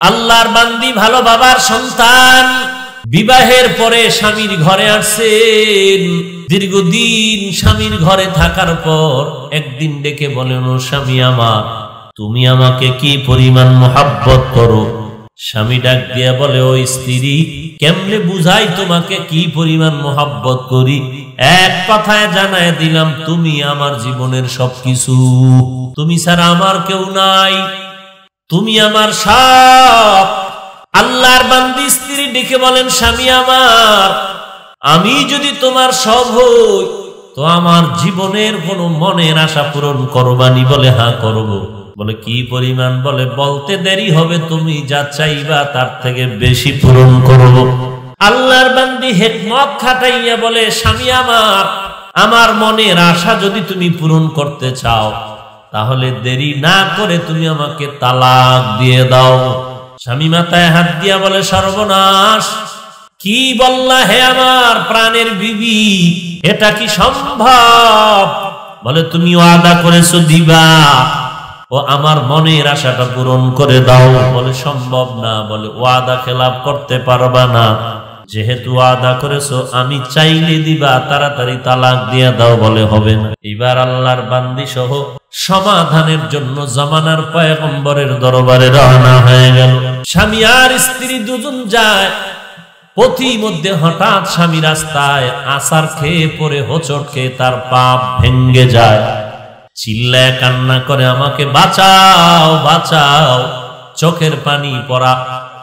আল্লাহর বান্দি, ভালো বাবার সন্তান, বিবাহের পরে স্বামীর ঘরে আসছেন। দীর্ঘদিন স্বামীর ঘরে থাকার পর একদিন ডেকে বলেন, ও স্বামী আমার, তুমি আমাকে কি পরিমাণ মোহাব্বত করো? স্বামী ডাক দিয়া বলে, ও স্ত্রী, কেমনে বুঝাই তোমাকে কি পরিমাণ মোহাব্বত করি? এক কথায় জানায় দিলাম, তুমি আমার জীবনের সবকিছু, তুমি ছাড়া আমার কেউ নাই, তুমি আমার সব। আল্লাহর বান্দি স্ত্রী ডেকে বলেন, স্বামী আমার, আমি যদি তোমার সব হই তো আমার জীবনের কোন মনের আশা পূরণ করবানি? বলে, হ্যাঁ করব। বলে, কি পরিমাণ? বলে, বলতে দেরি হবে, তুমি যা চাইবা তার থেকে বেশি পূরণ করব। আল্লাহর বান্দি হিকমত খাটাইয়া বলে, স্বামী আমার, আমার মনের আশা যদি তুমি পূরণ করতে চাও তাহলে দেরি না করে তুমি আমাকে তালাক দিয়ে দাও। স্বামী মাথায় হাত দিয়া বলে, সর্বনাশ, কি বললা হে আমার প্রাণের বিবি, এটা কি সম্ভব? বলে, তুমি ওয়াদা করেছো দিবা, ও আমার মনের আশাটা পূরণ করে দাও। বলে, সম্ভব না। বলে, ওয়াদা খেলাপ করতে পারবা না, যেহেতু ওয়াদা করেছো আমি চাইলে দিবা, তাড়াতাড়ি তালাক দিয়ে দাও। বলে, হবে না। এবার আল্লাহর বান্দি সহ সমাধানের জন্য জামানার পয়গম্বরের দরবারে রওনা হয়ে গেল। স্বামী আর স্ত্রী দুজন যায়। পথিমধ্যে হঠাৎ স্বামী রাস্তায় আছাড় খেয়ে পড়ে হোঁচট খেয়ে তার পা ভেঙ্গে যায়। চিল্লায় কান্না করে, আমাকে বাঁচাও, বাঁচাও। চোখের পানি পড়া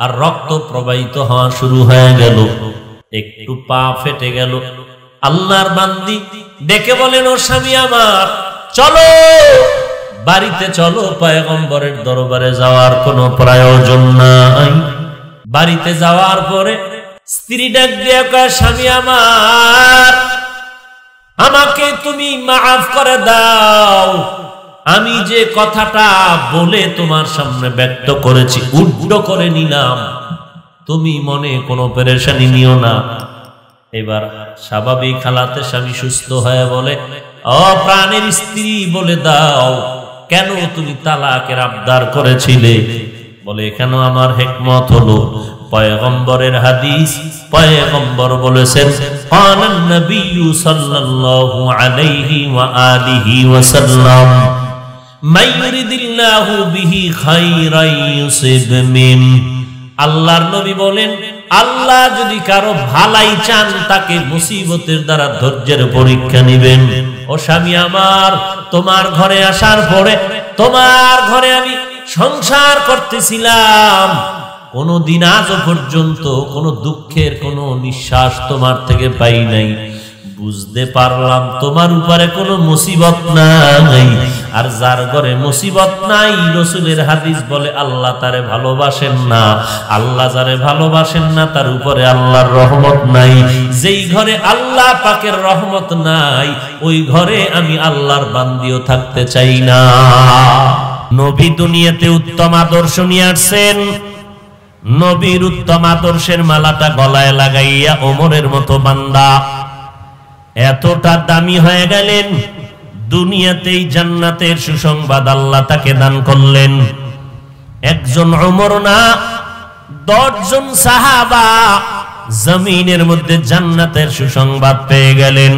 আর রক্ত প্রবাহিত হওয়া শুরু হয়ে গেল। একটু পা ফেটে গেল। আল্লাহর বান্দি ডেকে বলেন, ও স্বামী আমার, চলো বাড়িতে চলো, পয়গম্বরের দরবারে যাওয়ার কোনো প্রয়োজন নাই। বাড়িতে যাওয়ার পরে স্ত্রী ডাক দিয়ে কয়, স্বামী আমার, আমাকে তুমি মাফ করে দাও। আমি যে কথাটা বলে তোমার সামনে ব্যক্ত করেছি উল্টো করে নিলাম, তুমি মনে কোনো পেরেশানি নিও না। এবার স্বাভাবিক হালাতে স্বামী সুস্থ হয়ে বলে, ও প্রাণের স্ত্রী, বলে দাও, কেন তুমি তালাকের আবদার করেছিলে? বলে, এখানে আমার হিকমত হলো, পয়গম্বরের হাদিস, পয়গম্বর বলেছেন, কানান নবিয়্যু সাল্লাল্লাহু আলাইহি ওয়া আলিহি ওয়াসাল্লাম, মান ইউরিদিল্লাহু বিহি খায়রান ইউসিব মিন। আল্লাহর নবী বলেন, আল্লাহ যদি কারো ভালাই চান তাকে মুসিবতের দ্বারা ধৈর্যের পরীক্ষা নেবেন। ও স্বামী আমার, তোমার ঘরে আসার পরে তোমার ঘরে আমি সংসার করতেছিলাম, কোনদিন আজ পর্যন্ত কোনো দুঃখের কোনো নিঃশ্বাস তোমার থেকে পাই নাই। বুঝতে পারলাম তোমার উপরে কোনো মুসিবত নাই। আর যার ঘরে মুসিবত নাই, রাসূলের হাদিস বলে, আল্লাহ তারে ভালোবাসেন না। আল্লাহ যারে ভালোবাসেন না তার উপরে আল্লাহর রহমত নাই। যেই ঘরে আল্লাহ পাকের রহমত নাই, ওই ঘরে আমি আল্লাহর বান্দিও থাকতে চাই না। নবী দুনিয়াতে উত্তম আদর্শ নিয়ে আসছেন। নবীর উত্তম আদর্শের মালাটা গলায় লাগাইয়া ওমরের মতো বান্দা এতটা দামি হয়ে গেলেন, দুনিয়াতেই জান্নাতের সুসংবাদ আল্লাহ তাকে দান করলেন। একজন ওমর না, 10 জন সাহাবা জমিনের মধ্যে জান্নাতের সুসংবাদ পেয়ে গেলেন।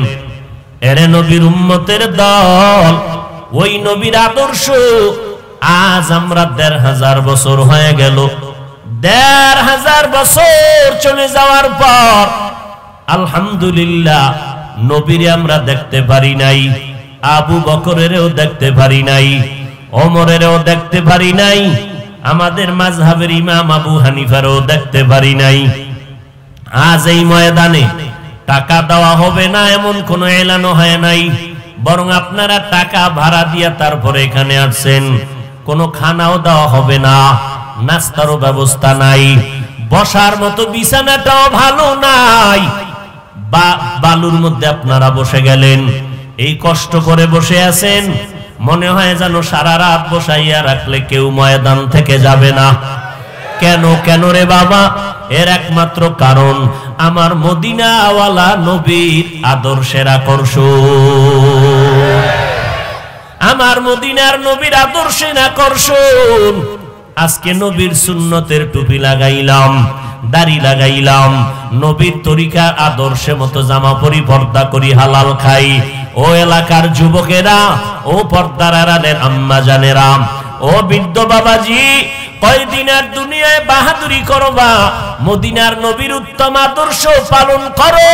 এরে নবীর উম্মতের দল, ওই নবীর আদর্শ আজ আমরা 1500 বছর হয়ে গেল। 1500 বছর চলে যাওয়ার পর আলহামদুলিল্লাহ নবীরে আমরা দেখতে পারি নাই, আবু বকরেরও দেখতে পারি নাই, ওমরেরও দেখতে পারি নাই, আমাদের মাযহাবের ইমাম আবু হানিফারও দেখতে পারি নাই। আজ এই ময়দানে টাকা দেওয়া হবে না এমন কোনো এলানো হয় নাই, বরং আপনারা টাকা ভাড়া দিয়া তারপরে এখানে আসছেন। কোনো খানাও দেওয়া হবে না, নাস্তারও ব্যবস্থা নাই, বসার মতো বিছানাটাও ভালো নাই। বালুর মধ্যে আপনারা বসে গেলেন, এই কষ্ট করে বসে আছেন, মনে হয় যেন সারা রাত বসাইয়া রাখলে কেউ ময়দান থেকে যাবে না। কেন কেন রে বাবা? এর একমাত্র কারণ আমার মদিনাওয়ালা নবীর আদর্শের আকর্ষণ, আমার মদিনার নবীর আদর্শের আকর্ষণ। আজকে নবীর সুন্নতের টুপি লাগাইলাম, দাড়ি লাগাইলাম, নবীর তরিকা আদর্শে মতো জামা পরি, পর্দা করি, হালাল খাই। ও এলাকার যুবকেরা, ও পর্দার আড়ালের আম্মা জানেরা, ও বৃদ্ধ বাবাজি, কয়দিনের দুনিয়ায় বাহাদুরি করবা, মদিনার নবীর উত্তম আদর্শ পালন করো।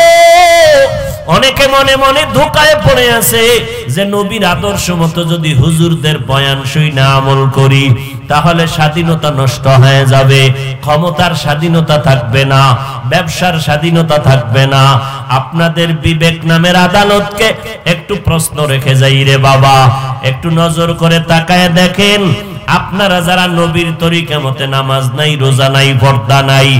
অনেকে মনে মনে ধোঁকায় পড়ে আছে যে নবীর আদর্শ মতো যদি হুজুরদের বয়ান শুই না আমল করি তাহলে স্বাধীনতা নষ্ট হয়ে যাবে, ক্ষমতার স্বাধীনতা থাকবে না, ব্যবসার স্বাধীনতা থাকবে না। আপনাদের বিবেক নামের আদালতকে একটু প্রশ্ন রেখে যাই রে বাবা, একটু নজর করে তাকায় দেখেন, আপনারা যারা নবীর তরিকা মতে নামাজ নাই, রোজা নাই, পর্দা নাই,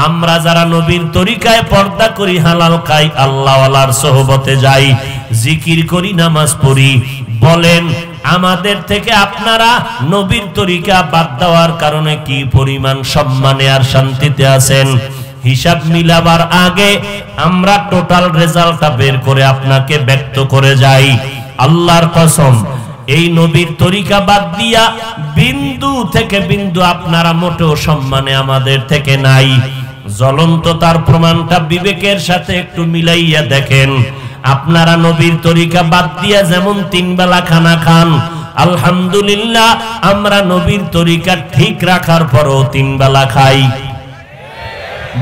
আমরা যারা নবীর তরিকায় পর্দা করি, হালাল খাই, আল্লাহওয়ালার সোহবতে যাই, জিকির করি, নামাজ পড়ি, বলেন আমাদের থেকে আপনারা নবীর তরিকা বাদ দেওয়ার কারণে কি পরিমাণ সম্মানে আর শান্তিতে আছেন? হিসাব মিলাবার আগে আমরা টোটাল রেজাল্টটা বের করে আপনাকে ব্যক্ত করে যাই। আল্লাহর কসম, এই নবীর তরিকা বাদ দিয়া বিন্দু থেকে বিন্দু আপনারা মোটেও সম্মানে আমাদের থেকে নাই। জ্বলন্ত তার প্রমাণটা বিবেকের সাথে একটু মিলাইয়া দেখেন। আপনারা নবীর তরিকা বাদ দিয়া যেমন 3 বেলা খানা খান, আলহামদুলিল্লাহ আমরা নবীর তরিকা ঠিক রাখার পরও 3 বেলা খাই,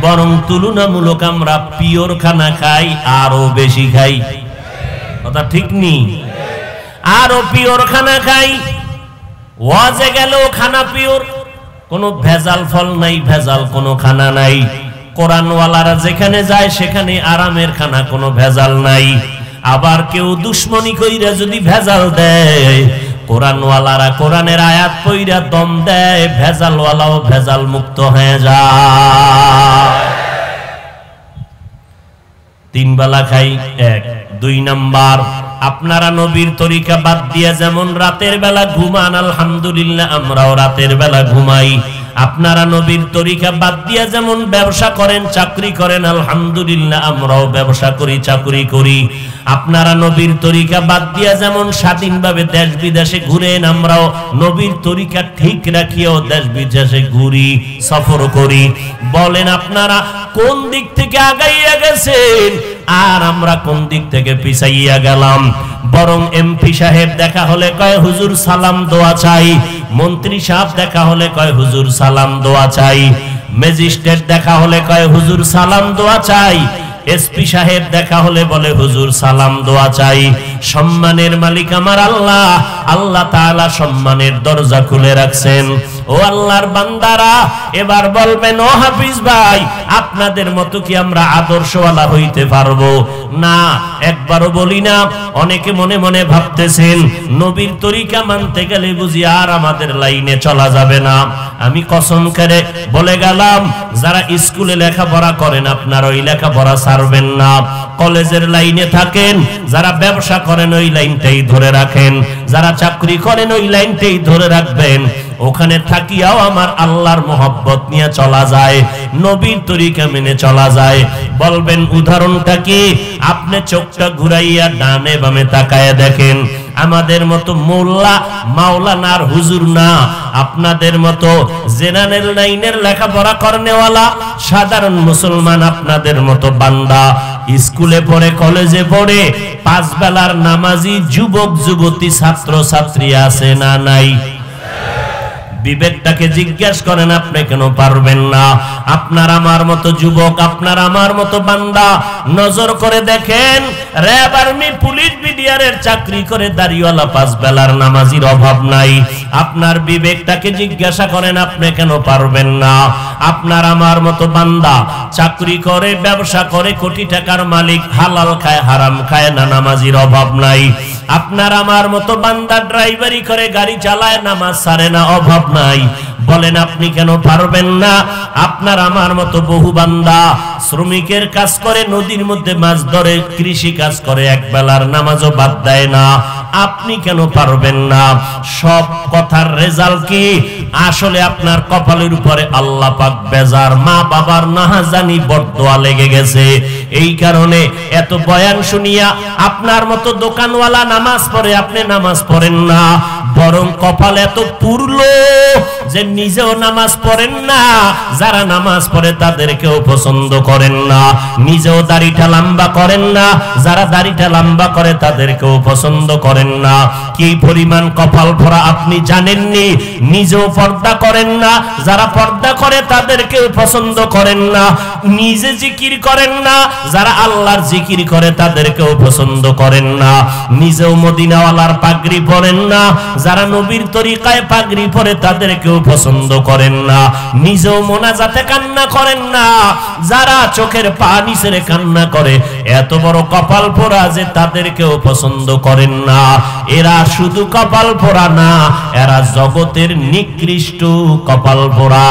বরং তুলনামূলক আমরা পিওর খানা খাই, আরো বেশি খাই। কথা ঠিক নেই? আরো পিওর খানা খাই। ওয়াজে গেলেও খানা পিওর, কোনো ভেজাল ফল নাই, ভেজাল কোনো খানা নাই। কোরআনওয়ালারা যেখানে যায় সেখানে আরামের খানা, কোনো ভেজাল নাই। আবার কেউ দুশ্মনী কইরা যদি ভেজাল দেয়, কোরআনওয়ালারা কোরআনের আয়াত পইরা দম দেয়, ভেজালওয়ালাও ভেজাল মুক্ত হয়ে যায়। 3 বেলা খাই, 1। 2 নাম্বার, আপনারা নবীর তরিকা বাদ দিয়ে যেমন রাতের বেলা ঘুমান, আলহামদুলিল্লাহ আমরাও রাতের বেলা ঘুমাই। আপনারা নবীর তরিকা বাদ দিয়ে যেমন ব্যবসা করেন, চাকরি করেন, আলহামদুলিল্লাহ আমরাও ব্যবসা করি, চাকরি করি। আপনারা নবীর তরিকা বাদ দিয়ে যেমন স্বাধীনভাবে দেশ বিদেশে ঘুরেন, আমরাও নবীর তরিকা ঠিক রাখিও দেশ বিদেশে ঘুরি, সফর করি। বলেন আপনারা কোন দিক থেকে আগাইয়া গেছেন আর আমরা কোন দিক থেকে পিছাইয়া গেলাম? বরং এমপি সাহেব দেখা হলে কয় হুজুর সালাম দোয়া চাই, মন্ত্রী সাহেব দেখা হলে কয় হুজুর সালাম দোয়া চাই, ম্যাজিস্ট্রেট দেখা হলে কয় হুজুর সালাম দোয়া চাই, এসপি সাহেব দেখা হলে বলে হুজুর সালাম দোয়া চাই। সম্মানের মালিক আমার আল্লাহ, আল্লাহ তাআলা সম্মানের দরজা খুলে রাখছেন। ও আল্লাহর বান্দারা, এবার বলবেন ও হাফিজ ভাই, আপনাদের মতো কি আমরা আদর্শওয়ালা হইতে পারবো? না, একবারও বলি না। অনেকে মনে মনে ভাবতেছেন নবীর তরিকা মানতে গেলে বুঝি আর আমাদের লাইনে চলা যাবে না। আমি কসম করে বলে গেলাম, যারা স্কুলে লেখাপড়া করেন আপনারা ওই লেখাপড়া ছাড়বেন না, কলেজের লাইনে থাকেন, যারা ব্যবসা করেন ওই লাইনটাই ধরে রাখেন, যারা চাকরি করেন ওই লাইনটাই ধরে রাখবেন। ওখানে থাকিয়াও আমার আল্লাহর মোহব্বত নিয়ে চলা যায়, নবীর তরিকা মেনে চলা যায়। বলবেন উদাহরণটা কি? আপনি চোখটা ঘুরাইয়া ডানে বামে তাকায় দেখেন, আমাদের মতো মোল্লা মাওলানার হুজুর না, আপনাদের মতো জেনারেল লাইনের লেখাপড়া করনেওয়ালা সাধারণ মুসলমান, আপনাদের মতো বান্দা, স্কুলে পড়ে, কলেজে পড়ে, 5 বেলার নামাজি যুবক যুবতী ছাত্র ছাত্রী আছে না নাই? বিবেকটাকে জিজ্ঞাসা করেন, আপনি কেন পারবেন না? আপনার আমার মতো যুবক, আপনার আমার মতো বান্দা নজর করে দেখেন, র‍্যাব, আর্মি, পুলিশ, বিডিআরের চাকরি করে দাড়িওয়ালা 5 বেলার নামাজির অভাব নাই। আপনার বিবেকটাকে জিজ্ঞাসা করেন, আপনি কেন পারবেন না? আপনার আমার মতো বান্দা চাকরি করে, ব্যবসা করে, কোটি টাকার মালিক, হালাল খায়, হারাম খায় না, নামাজির অভাব নাই। আপনার আমার মতো বান্দা ড্রাইভারি করে, গাড়ি চালায়, নামাজ ছাড়ে না, অভাব নাই। বলেন আপনি কেন পারবেন না? আপনার আমার মতো বহু বান্দা শ্রমিকের কাজ করে, নদীর মধ্যে মাছ ধরে, কৃষি কাজ করে, 1 বেলার নামাজও বাদ দেয় না। আপনি কেন পারবেন না? সব কথার রেজাল্ট কি? আসলে আপনার কপালের উপরে আল্লাহ পাক বেজার, মা বাবার নাহাজানি বরদোয়া লেগে গেছে। এই কারণে এত বয়ান শুনিয়া আপনার মতো দোকানওয়ালা নামাজ পড়ে, আপনি নামাজ পড়েন না। বরং কপাল এত পুরলো যে নিজেও নামাজ পড়েন না, যারা নামাজ পড়ে তাদেরকেও পছন্দ করেন না, নিজেও দাড়িটা লম্বা করেন না, যারা দাড়িটা লম্বা করে তাদেরকেও পছন্দ করেন না। কি পরিমাণ কপাল ভরা আপনি জানেননি? নিজেও পর্দা করেন না, যারা পর্দা করে তাদেরকেও পছন্দ করেন না, নিজে জিকির করেন না, যারা আল্লাহর জিকির করে তাদেরকেও পছন্দ করেন না, নিজেও মদিনাওয়ালার পাগড়ি পরেন না, যারা নবীর তরিকায় পাগড়ি পরে তাদেরকেও পছন্দ করেন না, নিজেও মোনাজাতে কান্না করেন না, যারা চোখের পানি ছেড়ে কান্না করে এত বড় কপাল পোড়া যে তাদেরকেও পছন্দ করেন না। এরা শুধু কপাল পোড়া না, এরা জগতের নিকৃষ্ট কপাল পোড়া।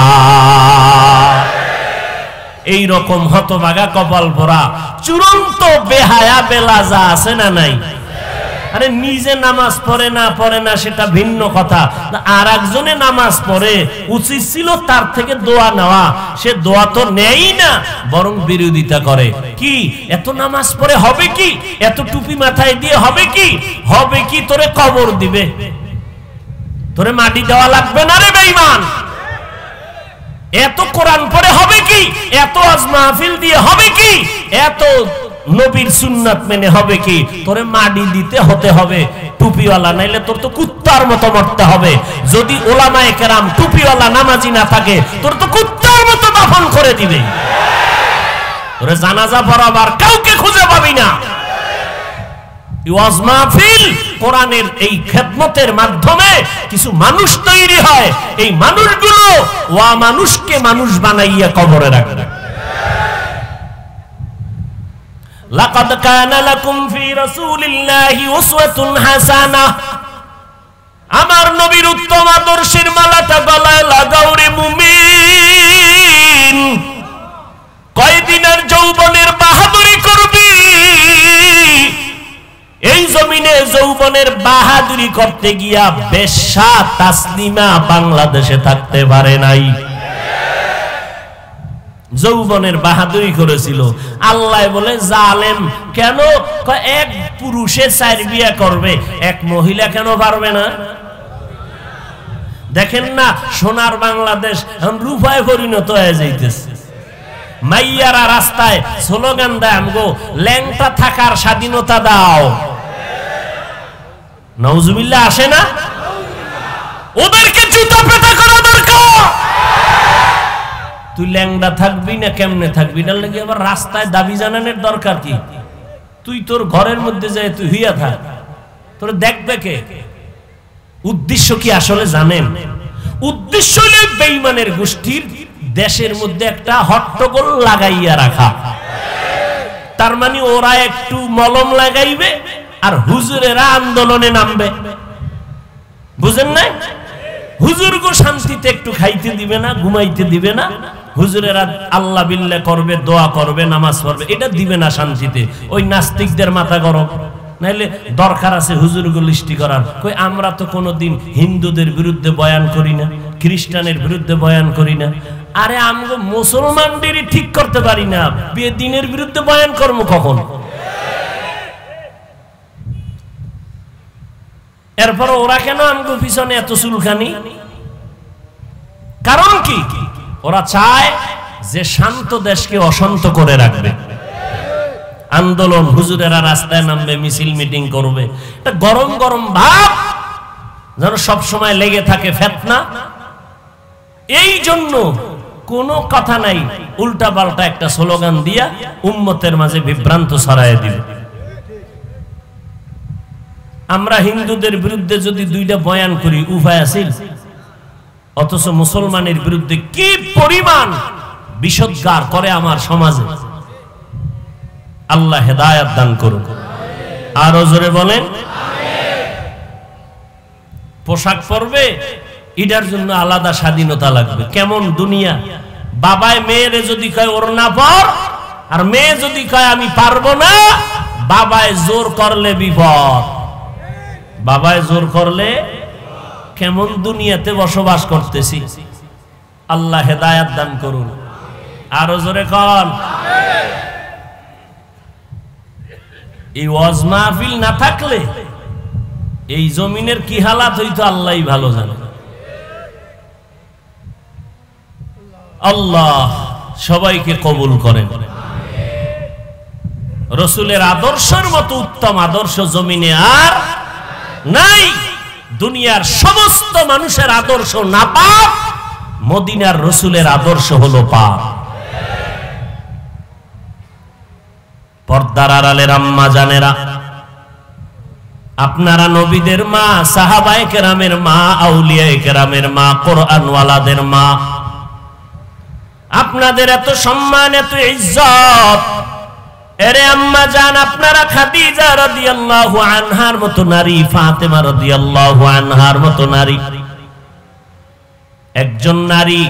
এই রকম হতভাগা কপাল পোড়া চূড়ান্ত বেহায়া বেলাজা আছে না নাই? আরে নিজে নামাজ পড়ে না সেটা ভিন্ন কথা, আর একজনে নামাজ পড়ে, উচিত ছিল তার থেকে দোয়া নেওয়া, সে দোয়া তো নেই না, বরং বিরোধিতা করে। কি এত নামাজ পড়ে হবে কি? এত টুপি মাথায় দিয়ে হবে কি? হবে কি তোরে কবর দিবে, তোরে মাটি দেওয়া লাগবে না রে বেঈমান। এত কোরআন পড়ে হবে কি? এত ওয়াজ মাহফিল দিয়ে হবে কি? এত নবীর সুন্নাত মেনে হবে কি? তোরে মাটি দিতে হতে হবে টুপিওয়ালা, নাইলে তোর তো কুত্তার মতো মরতে হবে। যদি ওলামায়ে কেরাম টুপিওয়ালা নামাজি না থাকে তোর তো কুত্তার মতো দাফন করে দিবে, তোরে জানাজা পড়াবার কাউকে খুঁজে পাবি না। ওয়াজ মাহফিল কোরআনের এই খেদমতের মাধ্যমে কিছু মানুষ তৈরি হয়, এই মানুষগুলো ওয়া মানুষকে মানুষ বানাইয়া কবরে রাখবে। লাকাদ কানা লাকুম ফি রাসূলিল্লাহি উসওয়াতুন হাসানাহ, আমার নবীর উত্তম আদর্শের মালাটা গলায় লাগাও রে মুমিন। কয়দিনের যৌবনের বাহাদুরি করবি? এই জমিনে যৌবনের বাহাদুরি করতে গিয়া বেশ্যা তাসলিমা বাংলাদেশে থাকতে পারে নাই। যৌবনের বাহাদুরি করেছিল। আল্লাহ বলে জালেম কেন? এক পুরুষে 4 বিয়ে করবে, এক মহিলা কেন পারবে না? দেখেন না সোনার বাংলাদেশ রূপায় পরিণত হয়ে যাইতেছে। মাইয়ারা রাস্তায় স্লোগান দেয়, আমগো ল্যাংটা থাকার স্বাধীনতা দাও। নাউজুবিল্লাহ আসে না? ওদেরকে জুতা পেটা করা দরকার। তুই ল্যাংড়া থাকবি না কেমনে থাকবি? না লাগে আবার রাস্তায় দাবি জানানোর দরকার কি? তুই তোর ঘরের মধ্যে যায় তুই হইয়া থাক, তোর দেখবে কে? উদ্দেশ্য কি আসলে জানেন? উদ্দেশ্য হলো বেঈমানের গোষ্ঠীর দেশের মধ্যে একটা হট্টগোল লাগাইয়া রাখা। তার মানে ওরা একটু মলম লাগাইবে আর হুজুরেরা আন্দোলনে নামবে। বুঝেন না? হুজুরগো শান্তিতে একটু খাইতে দিবে না, ঘুমাইতে দিবে না, হুজুরেরা আল্লাহ বিল্লাহ করবে, দোয়া করবে, নামাজ পড়বে, এটা দিবে না শান্তিতে। ওই নাস্তিকদের মাথা গরম, নাইলে দরকার আছে হুজুরগো লিস্টি করার। কই আমরা তো কোনোদিন হিন্দুদের বিরুদ্ধে বয়ান করি না, খ্রিস্টানের বিরুদ্ধে বয়ান করি না। আরে আমরা মুসলমানদেরই ঠিক করতে পারি না, বেদিনের বিরুদ্ধে বয়ান করবো কখন? এরপর ওরা কেন আমগো পিছনে এত চুলকানি? কারণ কি? ওরা চায় যে শান্ত দেশকে অশান্ত করে রাখবে। আন্দোলন, হুজুরেরা রাস্তায় নামবে, মিছিল মিটিং করবে, এটা গরম গরম ভাব যেন সব সময় লেগে থাকে ফিতনা। এই জন্য কোনো কথা নাই, উল্টা পাল্টা একটা স্লোগান দিয়া উম্মতের মাঝে বিভ্রান্ত ছড়ায় দিবে। আমরা হিন্দুদের বিরুদ্ধে যদি 2টা বয়ান করি উপায় আছে? অথচ মুসলমানের বিরুদ্ধে কি পরিমাণ বিষোদ্গার করে আমার সমাজে। আল্লাহ হেদায়েত দান করুন। আরো জোরে বলেন। পোশাক পরবে, এটার জন্য আলাদা স্বাধীনতা লাগবে। কেমন দুনিয়া! বাবায় মেয়েরে যদি কয় ওর না পর, আর মেয়ে যদি কয় আমি পারবো না, বাবায় জোর করলে বিপদ। বাবায় জোর করলে কেমন দুনিয়াতে বসবাস করতেছি। আল্লাহ হেদায়েত দান করুন। আরো জোরে কন। এই ওয়াজ মাহফিল না থাকলে এই জমিনের কি হালাত হইতো আল্লাহই ভালো জানে। আল্লাহ সবাইকে কবুল করেন। রসুলের আদর্শের মতো উত্তম আদর্শ জমিনে আর নাই। দুনিয়ার সমস্ত মানুষের আদর্শ নাপাক, মদিনার রসুলের আদর্শ হলো পাক। পর্দার আড়ালের আম্মা জানেরা, আপনারা নবীদের মা, সাহাবায়ে কেরামের মা, আউলিয়ায়ে কেরামের মা, কোরআনওয়ালাদের মা, আপনাদের এত সম্মান, এত ইজ্জত। এরে আম্মা জান, আপনারা খাদিজা রাদিয়াল্লাহু আনহার মতো নারী, ফাতেমা রাদিয়াল্লাহু আনহার মতো নারী। একজন নারী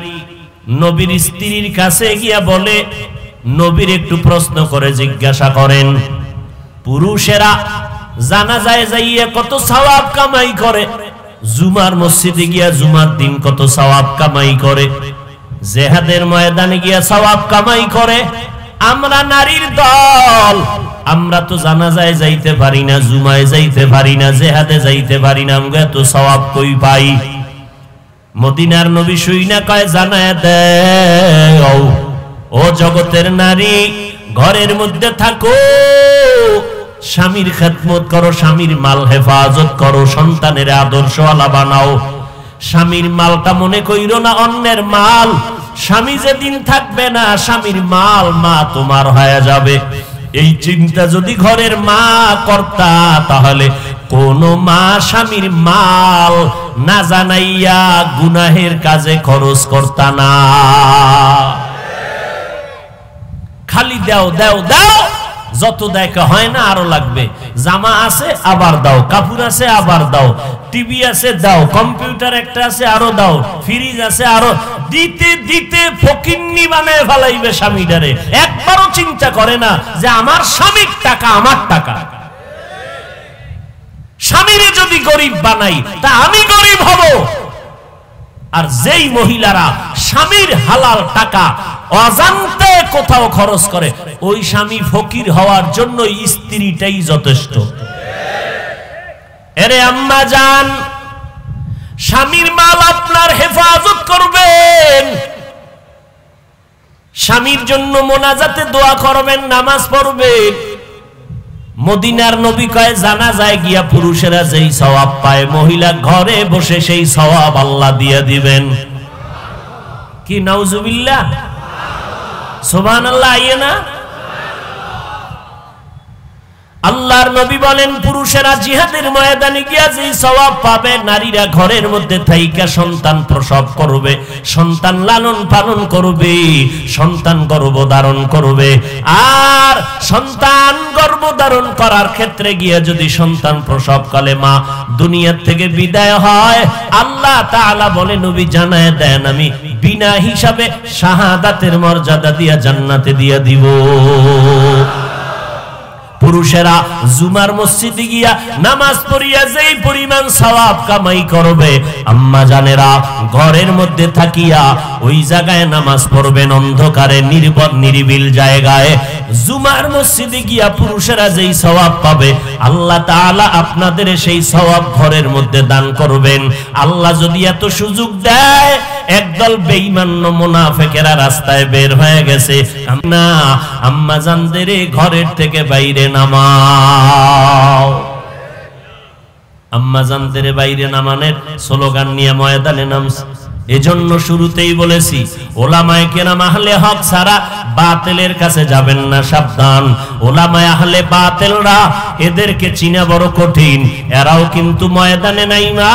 নবীর স্ত্রীর কাছে গিয়া বলে, নবীর একটু প্রশ্ন করে জিজ্ঞাসা করেন, পুরুষেরা জানাজায় যাইয়া কত সওয়াব কামাই করে, জুমার মসজিদে গিয়া জুমার দিন কত সওয়াব কামাই করে, জিহাদের ময়দানে গিয়া সওয়াব কামাই করে, আমরা নারীর দল, আমরা তো জানাজায় যাইতে পারি না, জুমায় যাইতে পারি না, জিহাদে যাইতে পারি না, আমরা এত সওয়াব কই পাই? মদিনার নবী শুইনা কয়, জানায় দেও ও জগতের নারী, ঘরের মধ্যে থাকো, স্বামীর খেদমত করো, স্বামীর মাল হেফাজত করো, সন্তানের আদর্শওয়ালা বানাও। স্বামীর মালটা মনে কইরো না অন্যের মাল। স্বামী যেদিন থাকবে না, স্বামীর মাল মা তোমার হয়ে যাবে। এই চিন্তা যদি ঘরের মা করতা, তাহলে কোন মা স্বামীর মাল না জানাইয়া গুনাহের কাজে খরচ করতা না। খালি দাও দাও দাও, যত দেখা হয় না আরো লাগবে। জামা আছে আবার দাও, কাপড় আছে আবার দাও, টিভি আছে দাও, কম্পিউটার একটা আছে আরো দাও, ফ্রিজ আছে আরো। দিতে দিতে ফকিন্নি বানায় ফেলাইবে স্বামীটারে। একবারও চিন্তা করে না যে আমার স্বামীর টাকা আমার টাকা। স্বামীরে যদি গরিব বানাই তা আমি গরিব হব। আর যেই মহিলারা স্বামীর হালাল টাকা অজান্তে কোথাও খরচ করে, ওই স্বামী ফকির হওয়ার জন্য স্ত্রীটাই যথেষ্ট। এরে আম্মা জান, স্বামীর মাল আপনার হেফাজত করবেন, স্বামীর জন্য মোনাজাতে দোয়া করবেন, নামাজ পড়বেন। মদিনার নবী কয়, জানাজায় গিয়া পুরুষেরা যেই সওয়াব পায়, মহিলা ঘরে বসে সেই সওয়াব আল্লাহ দিয়ে দিবেন। কি নাউজুবিল্লাহ, সুবহানাল্লাহ আইয়ে না? আল্লাহর নবী বলেন, পুরুষেরা জিহাদের ময়দানে গিয়া যেই সওয়াব পাবে, নারীরা ঘরের মধ্যে থাইকা সন্তান প্রসব করবে, সন্তান লালন পালন করবে, সন্তান গর্ভধারণ করবে। আর সন্তান গর্ভধারণ করার ক্ষেত্রে গিয়া যদি সন্তান প্রসবকালে মা দুনিয়ার থেকে বিদায় হয়, আল্লাহ তাআলা বলে, নবী জানায় দেন, আমি বিনা হিসাবে শাহাদাতের মর্যাদা দিয়া জান্নাতে দিয়া দিব। পুরুষেরা জুমার মসজিদে গিয়া নামাজ পড়িয়া যেই পরিমাণ সওয়াব কামাই করবে, আম্মা জানেরা ঘরের মধ্যে থাকিয়া ওই জায়গায় নামাজ পড়বেন, অন্ধকারে নির্ভর নিরিবিল জায়গায়। জুমার মসজিদে গিয়া পুরুষেরা যেই সওয়াব পাবে, আল্লাহ তাআলা আপনাদের সেই সওয়াব ঘরের মধ্যে দান করবেন। আল্লাহ যদি এত সুযোগ দেয়, একদল বেঈমান মুনাফিকেরা রাস্তায় বের হয়ে গেছে, না আম্মা জানদের ঘরের থেকে বাইরে নামাও। আম্মা জানদের বাইরে নামানের স্লোগান নিয়ে ময়দানে নামছে। এজন্য শুরুতেই বলেছি, ওলামায়ে কেরাম আহলে হক ছাড়া বাতিলের কাছে যাবেন না, সাবধান। ওলামায়ে আহলে বাতিলরা, এদেরকে চিনা বড় কঠিন। এরাও কিন্তু ময়দানে নাই না,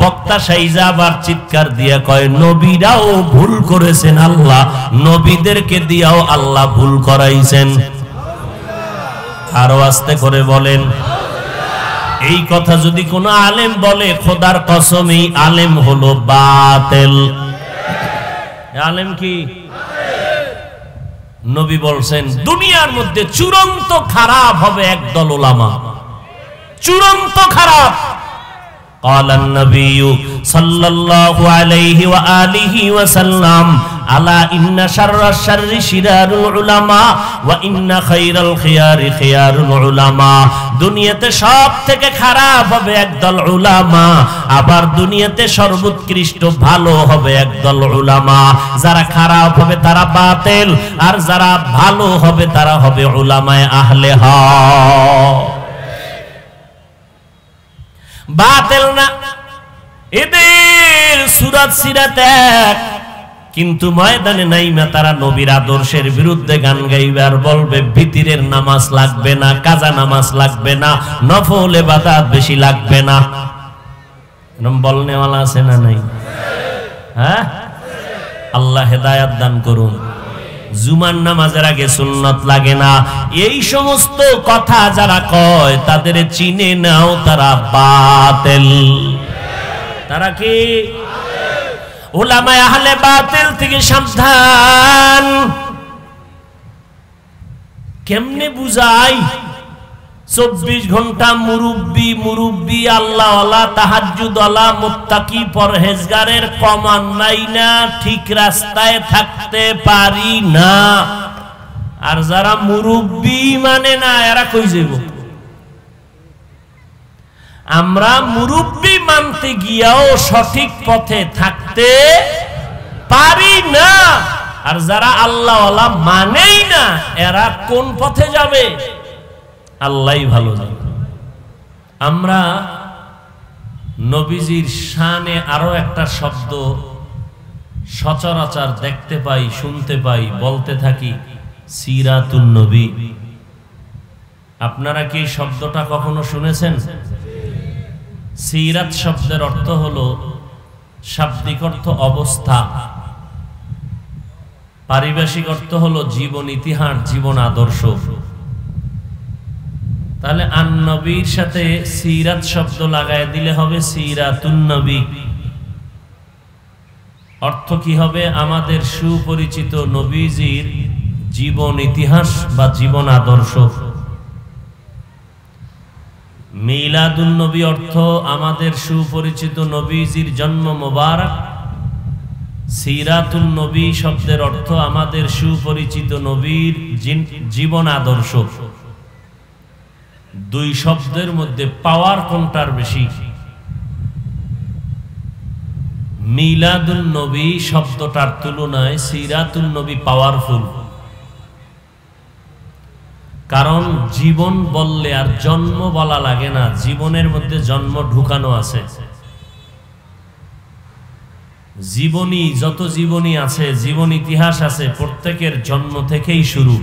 বক্তা সাইজা আবার চিৎকার দিয়া কয়, নবীরাও ভুল করেছেন, আল্লাহ নবীদেরকে দিয়াও আল্লাহ ভুল করাইছেন। আরো আস্তে করে বলেন। এই কথা যদি কোন আলেম বলে, খোদার কসম এই আলেম হলো বাতিল। আলেম কি? নবী বলছেন, দুনিয়ার মধ্যে চূড়ান্ত খারাপ হবে একদল উলামা, চূড়ান্ত খারাপ। قال النبي صلى الله عليه وآله وسلم ألا إن شر الشر شرار العلماء وإن خير الخيار خيار العلماء দুনিয়াতে সবথেকে খারাপ হবে একদল উলামা, আবার দুনিয়াতে সর্বোৎকৃষ্ট ভালো হবে একদল উলামা। যারা খারাপ হবে তারা বাতিল, আর যারা ভালো হবে তারা হবে উলামায়ে আহলে হক। বাতিল না, এদের সুরাত সিরাত এক, কিন্তু ময়দানে নাইমা তারা নবীর আদর্শের বিরুদ্ধে গান গাইবে আর বলবে ভিতরের নামাজ লাগবে না, কাজা নামাজ লাগবে না, নফল ইবাদত বেশি লাগবে না। এরকম বলনেওয়ালা আছে না নাই? হ্যাঁ, আল্লাহ হেদায়েত দান করুন। জুমার নামাজের আগে সুন্নত লাগে না, এই সমস্ত কথা যারা কয় তাদের চিনে নাও তারা বাতিল। তারা কি? উলামায়ে আহলে বাতিল থেকে সাবধান। কেমনে বুঝাই? 24 ঘন্টা মুরব্বি আল্লাহওয়ালা তাহাজ্জুদওয়ালা মুত্তাকি পরহেজগারের কমান নাই না, ঠিক রাস্তায় থাকতে পারি না। আর যারা মুরব্বি মানে না এরা কই যাইব? আমরা মুরব্বি মানতে গিয়াও সঠিক পথে থাকতে পারি না। আর যারা আল্লাহওয়ালা মানেই না এরা কোন পথে যাবে আল্লাহই ভালো জানে। আমরা নবীজির শানে আরো একটা শব্দ সচরাচর দেখতে পাই, শুনতে পাই, বলতে থাকি, সিরাতুন নবী। আপনারা কি শব্দটা কখনো শুনেছেন? সিরাত শব্দের অর্থ হলো, শাব্দিক অর্থ অবস্থা, পারিভাষিক অর্থ হলো জীবন ইতিহাস, জীবন আদর্শ। তাহলে আন নবীর সাথে সিরাত শব্দ লাগায় দিলে হবে সিরাতুন নবী। অর্থ কি হবে? আমাদের সুপরিচিত নবীজির জীবন ইতিহাস বা জীবন আদর্শ। মিলাদুন নবী অর্থ আমাদের সুপরিচিত নবীজির জন্ম মোবারক। সিরাতুন নবী শব্দের অর্থ আমাদের সুপরিচিত নবীর জীবন আদর্শ। দুই শব্দের মধ্যে পাওয়ার কোনটার বেশি? মিলাদুন নবী শব্দটার তুলনায় সিরাতুন নবী পাওয়ারফুল। কারণ জীবন বললে আর জন্ম বলা লাগে না, জীবনের মধ্যে জন্ম ঢুকানো আছে। জীবনী, যত জীবনী আছে, জীবন ইতিহাস আছে, প্রত্যেকের জন্ম থেকেই শুরু।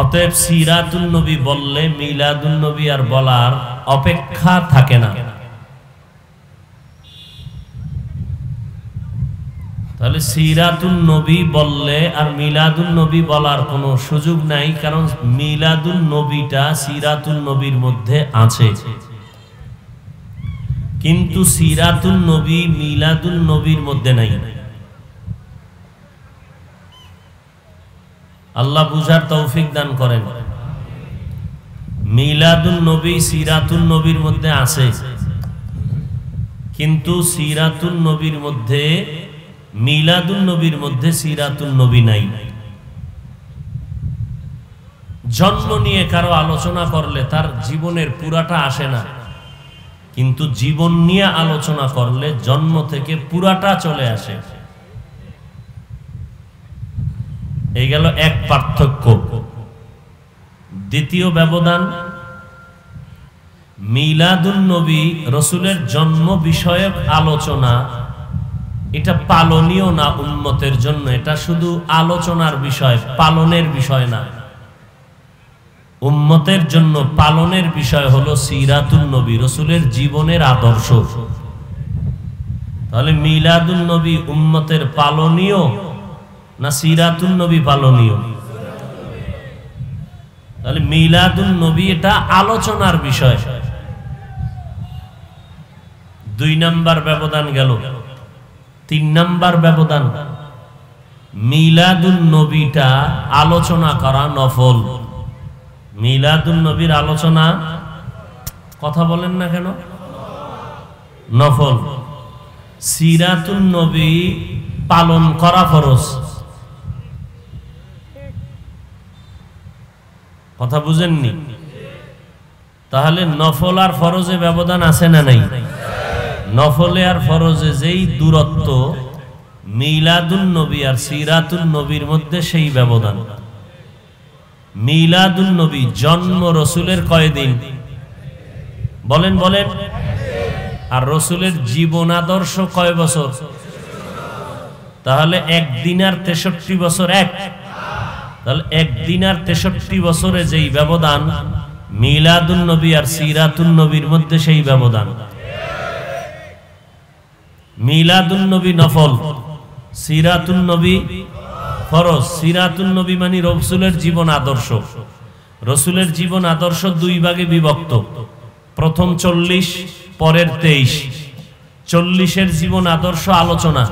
অতএব সিরাতুন নবী বললে মিলাদুন নবী আর বলার অপেক্ষা থাকে না। তাহলে সিরাতুন নবী বললে আর মিলাদুন নবী বলার কোনো সুযোগ নাই, কারণ মিলাদুন নবীটা সিরাতুন নবীর মধ্যে আছে। কিন্তু সিরাতুন নবী মিলাদুন নবীর মধ্যে নাই। আল্লাহ বুঝার তৌফিক দান করেন। মিলাদুন নবী সিরাতুন নবীর মধ্যে আছে, কিন্তু সিরাতুন নবীর মধ্যে, মিলাদুন নবীর মধ্যে সিরাতুন নবী নাই। জন্ম নিয়ে কারো আলোচনা করলে তার জীবনের পুরাটা আসে না, কিন্তু জীবন নিয়ে আলোচনা করলে জন্ম থেকে পুরাটা চলে আসে। এই গেল এক পার্থক্য। দ্বিতীয় ব্যবধান, মিলাদুন নবী রসুলের জন্ম বিষয়ক আলোচনা, এটা পালনীয় না উম্মতের জন্য, এটা শুধু আলোচনার বিষয়, পালনের বিষয় না। উম্মতের জন্য পালনের বিষয় হলো সিরাতুন নবী, রসুলের জীবনের আদর্শ। তাহলে মিলাদুন নবী উম্মতের পালনীয় না সিরাতুন নবী পালনীয়? তাহলে মিলাদুন নবী এটা আলোচনার বিষয়। দুই নাম্বার ব্যবধান গেল। তিন নাম্বার ব্যবধান, মিলাদুন নবীটা আলোচনা করা নফল। মিলাদুন নবীর আলোচনা কথা বলেন না কেন? নফল। সিরাতুন নবী পালন করা ফরজ। কথা বুঝেননি? তাহলে নফল আর ফরজে ব্যবধান আছে না নাই? নফলে আর ফরজে যেই দূরত্ব, মিলাদুন নবী আর সিরাতুন নবীর মধ্যে সেই ব্যবধান। মিলাদুন নবী জন্ম রসুলের কয়দিন বলেন বলেন, আর রসুলের জীবন আদর্শ কয় বছর? তাহলে একদিন আর 63 বছর এক। তাহলে একদিন আর 63 বছরে যেই ব্যবধান, মিলাদুন নবী আর সিরাতুন নবীর মধ্যে সেই ব্যবধান। মিলাদুন নবী নফল, সিরাতুন নবী ফরজ। সিরাতুন নবী মানে রসুলের জীবন আদর্শ। রসুলের জীবন আদর্শ দুই ভাগে বিভক্ত, প্রথম 40, পরের 23। 40-এর জীবন আদর্শ আলোচনা,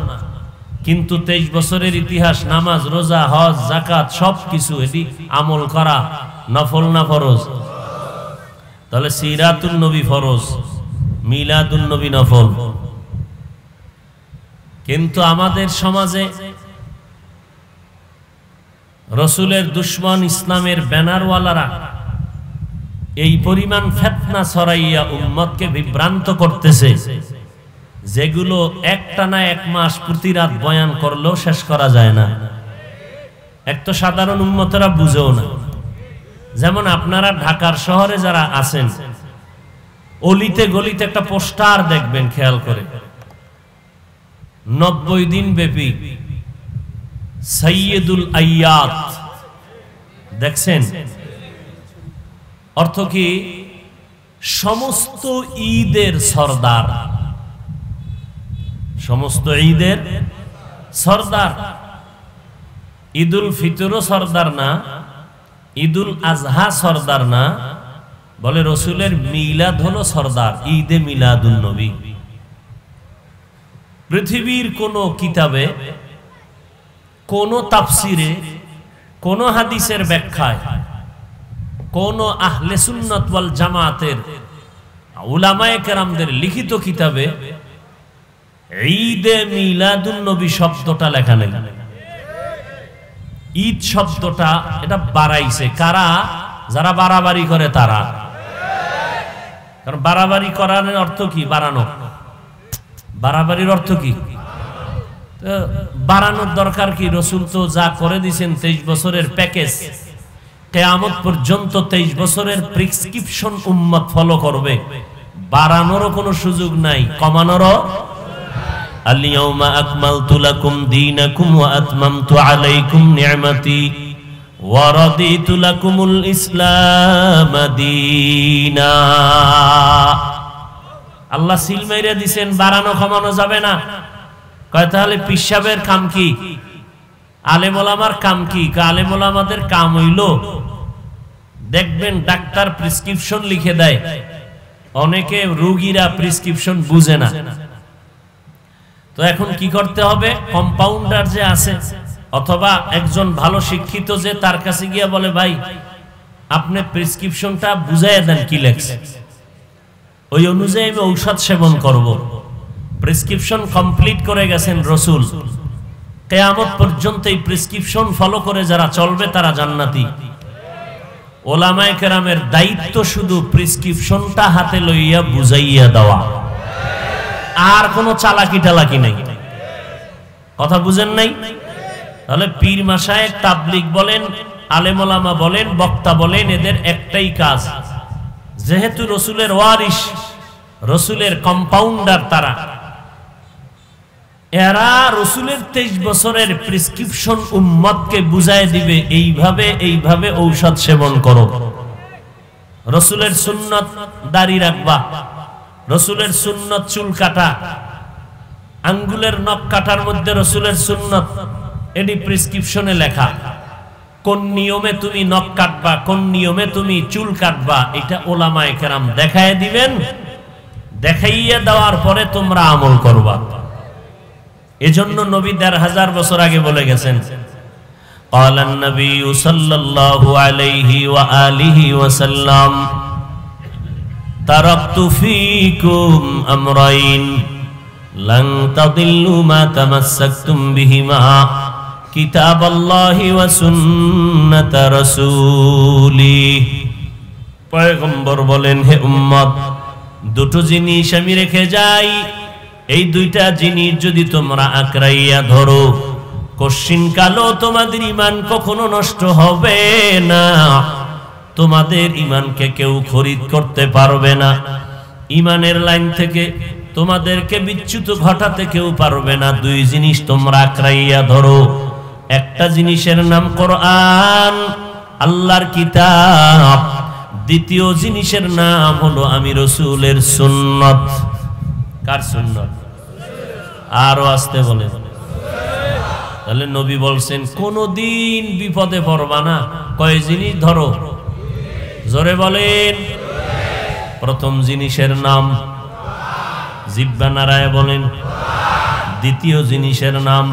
কিন্তু 23 বছরের ইতিহাস, নামাজ, রোজা, হজ, যাকাত সবকিছু এটি আমল করা নফল না ফরজ? তাহলে সিরাতুন নবী ফরজ, মিলাদুন নবী নফল। কিন্তু আমাদের সমাজে রসুলের দুশ্মন, ইসলামের ব্যানারওয়ালারা এই পরিমাণ ফিতনা ছড়াইয়া উম্মতকে বিভ্রান্ত করতেছে, যেগুলো একটানা 1 মাস প্রতি রাত বয়ান করলেও শেষ করা যায় না। এক তো সাধারণ উম্মতেরা বুঝেও না। যেমন আপনারা ঢাকার শহরে যারা আছেন, অলিতে গলিতে একটা পোস্টার দেখবেন, খেয়াল করে 90 দিন ব্যাপী সাইয়্যিদুল আইয়াত দেখছেন? অর্থ কি? সমস্ত ঈদের সরদার, সমস্ত ঈদের সরদার। ঈদুল ফিতরও সরদার না, ঈদুল আজহা সরদার না, বলে রসুলের মিলাদ হলো সরদার, ঈদে মিলাদুন নবী। পৃথিবীর কোন কিতাবে, কোন তাফসিরে, কোন হাদিসের ব্যাখ্যায়, কোন আহলে সুন্নাত ওয়াল জামাতের উলামায়ে কেরামদের লিখিত কিতাবে ঈদে মিলাদুন নবী শব্দটা লেখা নেই। ঈদ শব্দটা এটা বাড়াইছে কারা? যারা বাড়াবাড়ি করে তারা। কারণ বাড়াবাড়ি করার অর্থ কি? বাড়ানো। বাড়াবাড়ির অর্থ কি? বাড়ানোর দরকার কি? রসুল তো যা করে দিয়েছেন 23 বছরের প্যাকেজ, কিয়ামত পর্যন্ত 23 বছরের প্রেসক্রিপশন উম্মত ফলো করবে। বাড়ানোরও কোনো সুযোগ নাই, কমানোরও। আল-ইয়াউমা আকমালতু লাকুম দীনাকুম ওয়া আতমামতু আলাইকুম নি'মাতি ওয়া রাদিতু লাকুমুল ইসলাম দীনা। আল্লাহ সিল মাইরা দিবেন, বাড়ানো কমানো যাবে না। কয় তাহলে পীর সাহেবের কাম কি? আলেম ওলামার কাম কি? আলেম ওলামাদের কাম হইল, দেখবেন ডাক্তার প্রেসক্রিপশন লিখে দেয়, অনেকে রোগীরা প্রেসক্রিপশন বুঝে না। তো এখন কি করতে হবে? কম্পাউন্ডার যে আছে অথবা একজন ভালো শিক্ষিত যে, তার কাছে গিয়ে বলে, ভাই আপনি প্রেসক্রিপশনটা বুঝাইয়া দেন কি লেখছে, ওই অনুযায়ী আমি ঔষধ সেবন করব। প্রেসক্রিপশন কমপ্লিট করে গেছেন রসুল। কিয়ামত পর্যন্ত এই প্রেসক্রিপশন ফলো করে যারা চলবে তারা জান্নাতি। ওলামায়ে কেরামের দায়িত্ব শুধু প্রেসক্রিপশনটা হাতে লইয়া বুঝাইয়া দেওয়া, আর কোনো চালাকি টালাকি নাই। কথা বুঝেন নাই? তাহলে পীর মাশায়েখ, তাবলীগ বলেন, আলেম ওলামা বলেন, বক্তা বলেন, এদের একটাই কাজ, যেহেতু রসুলের ওয়ারিস, রসুলের কম্পাউন্ডার তারা, এরা রসুলের 23 বছরের প্রেসক্রিপশন উম্মতকে বুঝায় দিবে, এইভাবে এইভাবে ঔষধ সেবন করো। রসুলের সুন্নত দাড়ি রাখবা, রসুলের সুন্নত চুল কাটা, আঙ্গুলের নখ কাটার মধ্যে রসুলের সুন্নত, এটি প্রেসক্রিপশনে লেখা। কোন নিয়মে তুমি নখ কাটবা, কোন নিয়মে তুমি চুল কাটবা, এটা ওলামায়ে কেরাম দেখায় দিবেন। দেখাইয়া দেওয়ার পরে তোমরা আমল করবা। এজন্য নবী 1500 বছর আগে বলে গেছেন, ক্বালান নবী সাল্লাল্লাহু আলাইহি ওয়া আলিহি ওয়াসাল্লাম তারাকতু ফীকুম আমরাইন লান তাদিল্লু মা তামাসসাকতুম বিহিমা কিতাবাল্লাহি ওয়া সুন্নাতা রাসূলি। পয়গম্বর বলেন, হে উম্মত, দুটো জিনিস আমি রেখে যাই, এই দুইটা জিনিস যদি তোমরা আঁকড়াইয়া ধরো, কশিন কালো তোমাদের ঈমান কখনো নষ্ট হবে না, তোমাদের ঈমানকে কেউ খরিদ করতে পারবে না, ঈমানের লাইন থেকে তোমাদেরকে বিচ্যুত ঘটাতে কেউ পারবে না। দুই জিনিস তোমরা আঁকড়াইয়া ধরো, একটা জিনিসের নাম কোরআন, আল্লাহর কিতাব, দ্বিতীয় জিনিসের নাম হলো আমি রাসূলের সুন্নাত। কার সুন্নাত? আরো আসতে বলে। তাহলে নবী বলছেন কোনদিন বিপদে পড়বা না, কয় জিনিস ধরো, জোরে বলেন। প্রথম জিনিসের নাম জিহ্বা নাড়ায় বলেন, দ্বিতীয় জিনিসের নাম,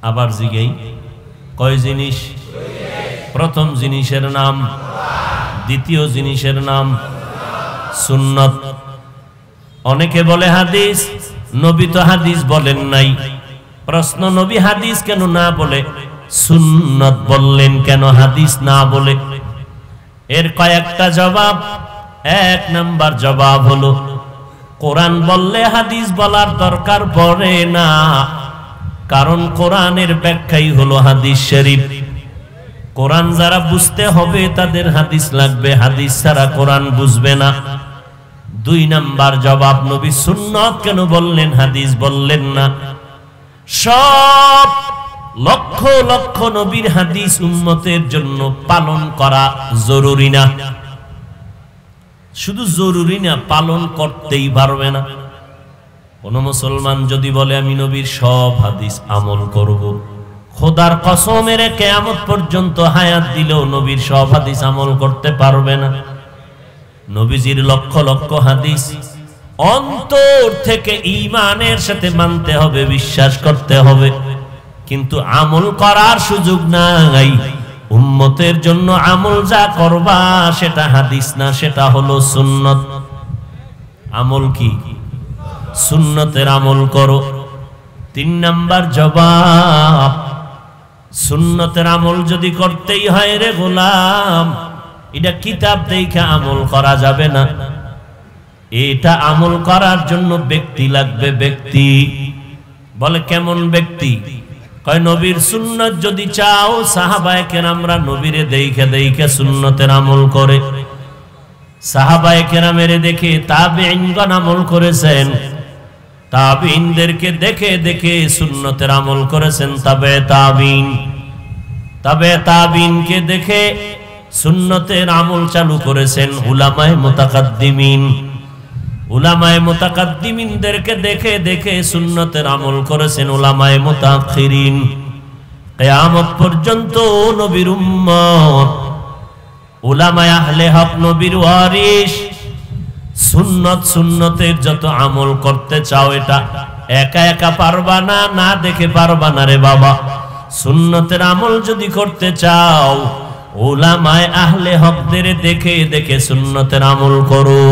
আবার জিগাই, কয় জিনিস? প্রথম জিনিসের নাম, দ্বিতীয় জিনিসের নাম সুন্নাত। অনেকে বলে হাদিস, নবী তো হাদিস বলেন নাই। প্রশ্ন, নবী হাদিস কেন না বলে সুন্নাত বললেন, কেন হাদিস না বলে? এর কয়েকটা জবাব। এক নাম্বার জবাব হলো, কোরআন বললে হাদিস বলার দরকার পড়ে না, কারণ কোরআনের ব্যাখ্যাই হলো হাদিস শরীফ। কোরআন যারা বুঝতে হবে তাদের হাদিস লাগবে, হাদিস ছাড়া কোরআন বুঝবে না। দুই নাম্বার জবাব, নবী সুন্নাত কেন বললেন, হাদিস বললেন না? সব লক্ষ লক্ষ নবীর হাদিস উম্মতের জন্য পালন করা জরুরি না। শুধু জরুরি না, পালন করতেই পারবে না। কোন মুসলমান যদি বলে আমি নবীর সব হাদিস আমল করব, খোদার কসম মেরে কিয়ামত পর্যন্ত হায়াত দিলেও নবীর সব হাদিস আমল করতে পারবে না। নবীজির লক্ষ লক্ষ হাদিস অন্তর থেকে ঈমানের সাথে মানতে হবে, বিশ্বাস করতে হবে, কিন্তু আমল করার সুযোগ নাই। উম্মতের জন্য আমল যা করবা সেটা হাদিস না, সেটা হলো সুন্নত। আমল কি? সুন্নতের আমল করো। তিন নাম্বার জবাব, সুন্নতের আমল যদি করতেই হয় রে গোলাম, এটা কিতাব দেখে আমল করা যাবে না, এটা আমল করার জন্য ব্যক্তি লাগবে। ব্যক্তি বলে কেমন ব্যক্তি? কয় নবীর সুন্নত যদি চাও, সাহাবায়ে কেরামরা নবীরে দেখে দেখে সুন্নতের আমল করে, সাহাবায়ে কেরামের দেখে তাবেঈনগণ আমল করেছেন, তাবেঈনদেরকে দেখে দেখে সুন্নতের আমল করেছেন তাবে তাবিনকে দেখে সুন্নতের আমল চালু করেছেন উলামায়ে মুতাকাদ্দিমিন, উলামায়ে মুতাকাদ্দিমিনদেরকে দেখে দেখে সুন্নতের আমল করেছেন উলামায়ে মুতাআখিরিন। কিয়ামত পর্যন্ত নবীর উম্মত, উলামায়ে আহলে হক, নবীর ওয়ারিস, সুন্নতের যত আমল করতে চাও, এটা একা একা পারবা না, না দেখে পারবা না রে বাবা। সুন্নতের আমল যদি করতে চাও, উলামায়ে আহলে হকদের দেখে দেখে সুন্নতের আমল করো।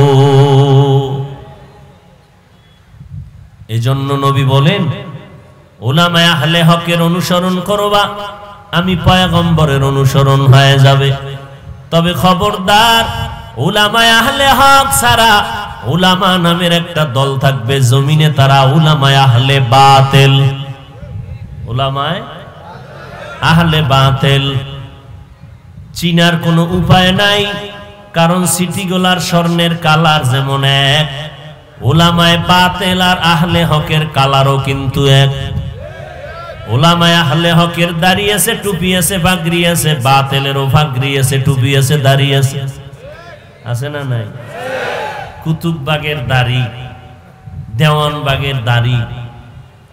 এজন্য নবী বলেন, উলামায়ে আহলে হকের অনুসরণ করবা, আমি পয়গম্বরের অনুসরণ হয়ে যাবে। তবে খবরদার, উলামায়ে আহলে হক ছাড়া উলামা নামের একটা দল থাকবে জমিনে, তারা উলামায়ে আহলে বাতিল। উলামায়ে আহলে বাতিল চিনার কোনো উপায় নাই, কারণ সিটিগুলার স্বর্ণের কালার যেমন এক, উলামায়ে বাতিল আর আহলে হকের কালারও কিন্তু এক। উলামায়ে আহলে হকের দাড়ি আছে, টুপি আছে, পাগড়ি আছে, বাতিলেরও পাগড়ি আছে, টুপি আছে, দাড়ি আছে, আছে না নাই? কুতুববাগের দাড়ি, দেওয়ানবাগের দাড়ি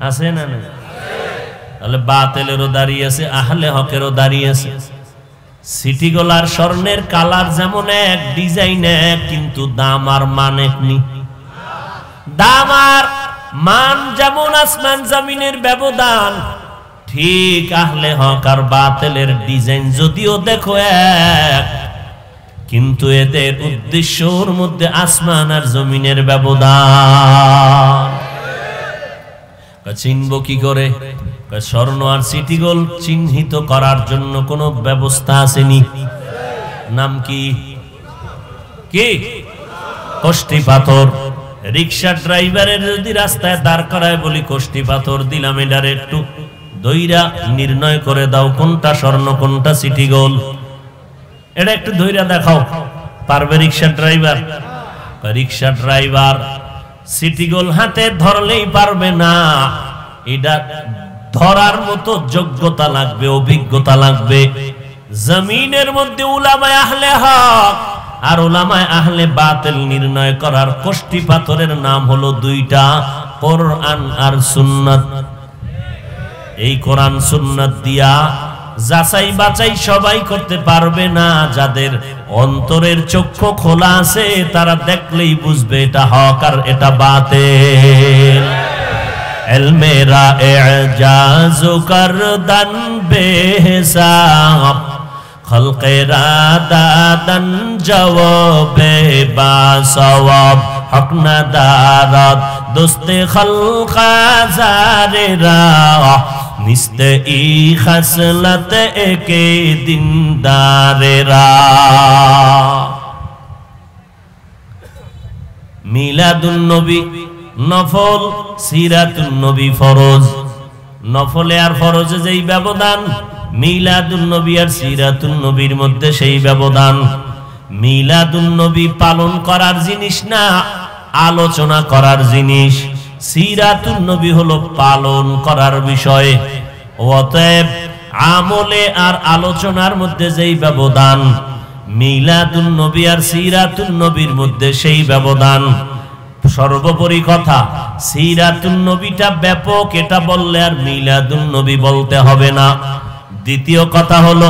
আছে না নাই? তাহলে বাতিলেরও দাড়ি আছে, আহলে হকেরও দাড়ি আছে। সিটিগুলার স্বর্ণের কালার যেমন এক, ডিজাইন এক, কিন্তু দাম আর মান এক নি। দাম আর মান যেমন আসমান জমিনের ব্যবধান, ঠিক আহলে হক আর বাতিলের ডিজাইন যদিও দেখো এক, কিন্তু এদের উদ্দেশ্যর মধ্যে আসমান আর জমিনের ব্যবধান। চিনব কি করে? স্বর্ণ আর সিটি গোল্ড চিহ্নিত করার জন্য কোনো ব্যবস্থা আসেনি। নাম কি? কি? কষ্টি পাথর। রিক্সা ড্রাইভারের যদি রাস্তায় দাঁড় করায় বলি কষ্টি পাথর দিলাম, এটার একটু দইরা নির্ণয় করে দাও কোনটা স্বর্ণ কোনটা সিটি গোল্ড, এটা একটু দইরা দেখাও, পারবে রিক্সা ড্রাইভার? রিক্সা ড্রাইভার সিটি গোল্ড হাতে ধরলেই পারবে না, এটা ধরার মতো যোগ্যতা লাগবে, অভিজ্ঞতা লাগবে। জমিনের মধ্যে উলামায়ে আহলে হক আর উলামায়ে আহলে বাতিল নির্ণয় করার কষ্টি পাথরের নাম হলো দুইটা, কোরআন আর সুন্নাত। এই কোরআন সুন্নাত দিয়া যাচাই বাছাই সবাই করতে পারবে না, যাদের অন্তরের চক্ষু খোলা আছে তারা দেখলেই বুঝবে এটা হক আর এটা বাতিল। ইলমেরা ইজাজ করদান বেহিসাব, খলকেরা দাদান জওয়াবে বাসওয়াব, হক না দারাত দোস্তে খলকা জারেরা, নিস্তে ই খাসলত একে দিনদারেরা। মিলাদুন নবী নফল, সিরাতুন নবী ফরজ। নফলে আর ফরজে যেই ব্যবধান, মিলাদুন নবী আর সিরাতুন নবীর মধ্যে সেই ব্যবধান। মিলাদুন নবী পালন করার জিনিস না, আলোচনা করার জিনিস। সিরাতুন নবী হলো পালন করার বিষয়। অতএব আমলে আর আলোচনার মধ্যে যেই ব্যবধান, মিলাদুন নবী আর সিরাতুন নবীর মধ্যে সেই ব্যবধান। সর্বোপরি কথা, সিরাতুন নবীটা ব্যাপক, এটা বললে আর মিলাদুন নবী বলতে হবে না। দ্বিতীয় কথা হলো,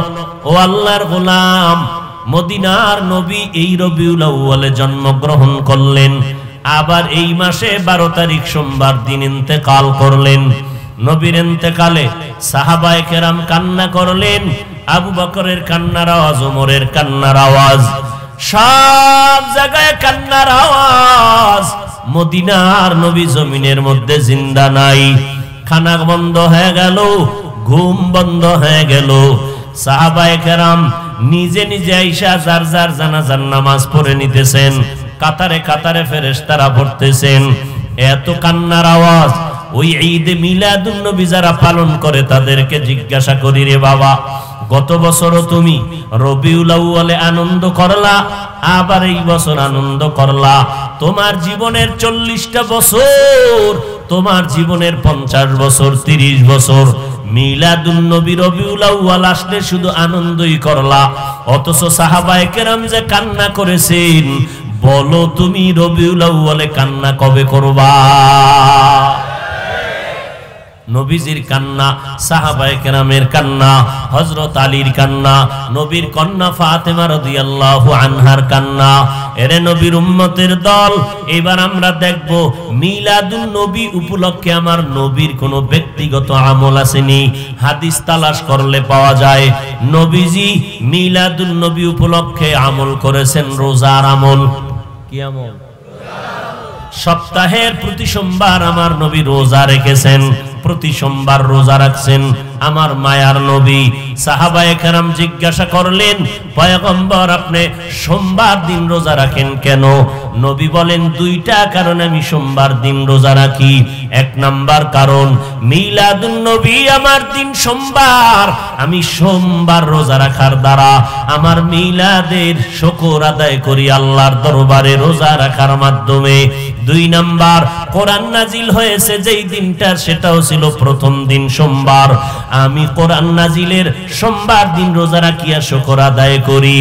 ও আল্লাহর গোলাম, মদিনার নবী এই রবিউল আউয়ালে জন্মগ্রহণ করলেন, আবার এই মাসে 12 তারিখ সোমবার দিন ইন্তেকাল করলেন। নবীর ইন্তেকালে সাহাবায়ে কেরাম কান্না করলেন। আবু বকরের কান্নার আওয়াজ, ওমরের কান্নার আওয়াজ, সব জায়গায় কান্নার আওয়াজ। মদিনার নবী জমিনের মধ্যে জিন্দা নাই। খানা বন্ধ হয়ে গেল, ঘুম বন্ধ হয়ে গেল। সাহাবায়ে কেরাম নিজে নিজে আইসা যার যার জানাজার নামাজ পড়ে নিতেছেন, কাতারে কাতারে ফেরেশতারা পড়তেছেন। এত কান্নার আওয়াজ। ওই ঈদে মিলাদুন নবী যারা পালন করে তাদেরকে জিজ্ঞাসা করি, রে বাবা, গত বছরও তুমি রবিউল আউয়ালে আনন্দ করলা, আবার এই বছর আনন্দ করলা। তোমার জীবনের 40টা বছর, তোমার জীবনের 50 বছর, 30 বছর মিলাদুন নবী রবিউল আউয়াল আসলে শুধু আনন্দই করলা, অথচ সাহাবায়ে কেরাম যে কান্না করেছেন, বলো তুমি রবিউল আউয়ালে কান্না কবে করবা? নবীজির কান্না, সাহাবায়ে কেরামের কান্না, হযরত আলীর কান্না, নবীর কন্যা ফাতেমা রাদিয়াল্লাহু আনহার কান্না। এরে নবীর উম্মতের দল, এবার আমরা দেখব মিলাদুন নবী উপলক্ষে আমার নবীর কোনো ব্যক্তিগত আমল আসেনি। হাদিস তালাশ করলে পাওয়া যায়, নবীজি মিলাদুন নবী উপলক্ষে আমল করেছেন রোজার আমল। কি আমল? সপ্তাহের প্রতি সোমবার আমার নবী রোজা রেখেছেন, প্রতি সোমবার রোজা রাখছেন আমার মায়ার নবী। সাহাবায়ে কেরাম জিজ্ঞাসা করলেন, পয়গম্বর আপনি সোমবার দিন রোজা রাখেন কেন? নবী বলেন, দুইটা কারণে আমি সোমবার দিন রোজা রাখি। এক নাম্বার কারণ, মিলাদুন নবী আমার দিন সোমবার, আমি সোমবার রোজা রাখার দ্বারা আমার মিলাদের শুকর আদায় করি আল্লাহর দরবারে রোজা রাখার মাধ্যমে। দুই নাম্বার, কোরআন নাজিল হয়েছে যেই দিনটা, সেটাও ছিল প্রথম দিন সোমবার। আমি কোরআন নাজিলের সোমবার দিন রোজা রাখিয়া শুকর আদায় করি।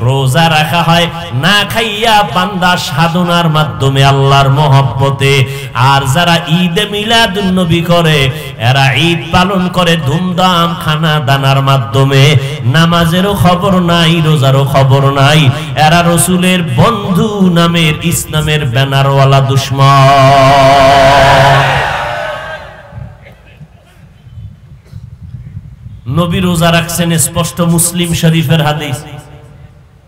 রোজা রাখা হয় না খাইয়া, বান্দা সাধনার মাধ্যমে আল্লাহর মহব্বতে। আর যারা ঈদে মিলাদুন নবী করে, এরা ঈদ পালন করে ধুমধাম খানা দানার মাধ্যমে। নামাজেরও খবর নাই, রোজারও খবর নাই। এরা রসুলের বন্ধু নামের ইসলামের ব্যানারওয়ালা দুশমন। নবী রোজা রাখছেন, স্পষ্ট মুসলিম শরীফের হাদিস।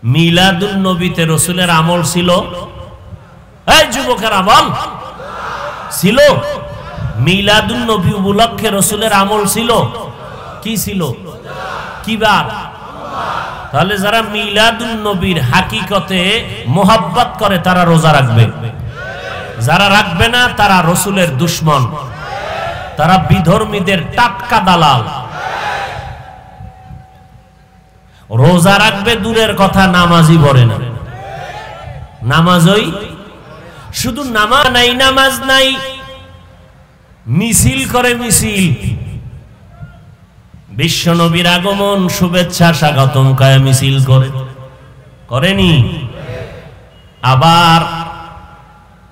মিলাদুন নবীতে রাসূলের আমল ছিল? এই যুবকেরা বল, ছিল? মিলাদুন নবী উপলক্ষে রাসূলের আমল ছিল? কি ছিল? কি বার? তাহলে যারা মিলাদুন নবীর হাকিকতে মোহাব্বত করে তারা রোজা রাখবে, যারা রাখবে না তারা রাসূলের দুশমন, তারা বিধর্মীদের টাটকা দালাল। রোজা রাখবে দূরের কথা, নামাজই পড়ে না। নামাজই শুধু নামাজ নাই, মিছিল করে। মিছিল বিশ্ব নবীর আগমন শুভেচ্ছা স্বাগতম কায়া মিছিল করেনি? আবার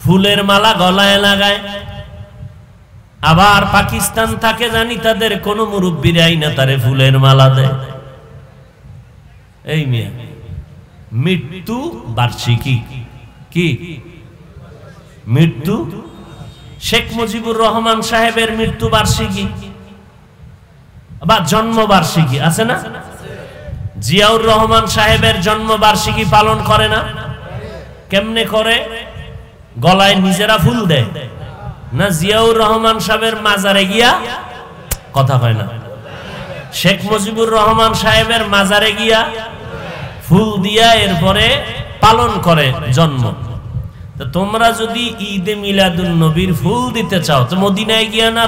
ফুলের মালা গলায় লাগায়। আবার পাকিস্তান থাকে জানি তাদের কোন মুরব্বীরাই না তারে ফুলের মালা দেয়। এই মিয়া মৃত্যু বার্ষিকী কি? মৃত্যু শেখ মুজিবুর রহমান সাহেবের মৃত্যু বার্ষিকী বা জন্ম বার্ষিকী আছে না? জিয়াউর রহমান সাহেবের জন্ম বার্ষিকী পালন করে না? কেমনে করে? গলায় নিজেরা ফুল দেয় না জিয়াউর রহমান সাহেবের মাজারে গিয়া? কথা হয় না। শেখ মুজিবুর রহমান সাহেবের মাজারে গিয়া ফুল দিয়া এরপরে পালন করে জন্ম। তো তোমরা যদি ঈদে মিলাদুন নবীর ফুল দিতে চাও তো মদিনায় গিয়া না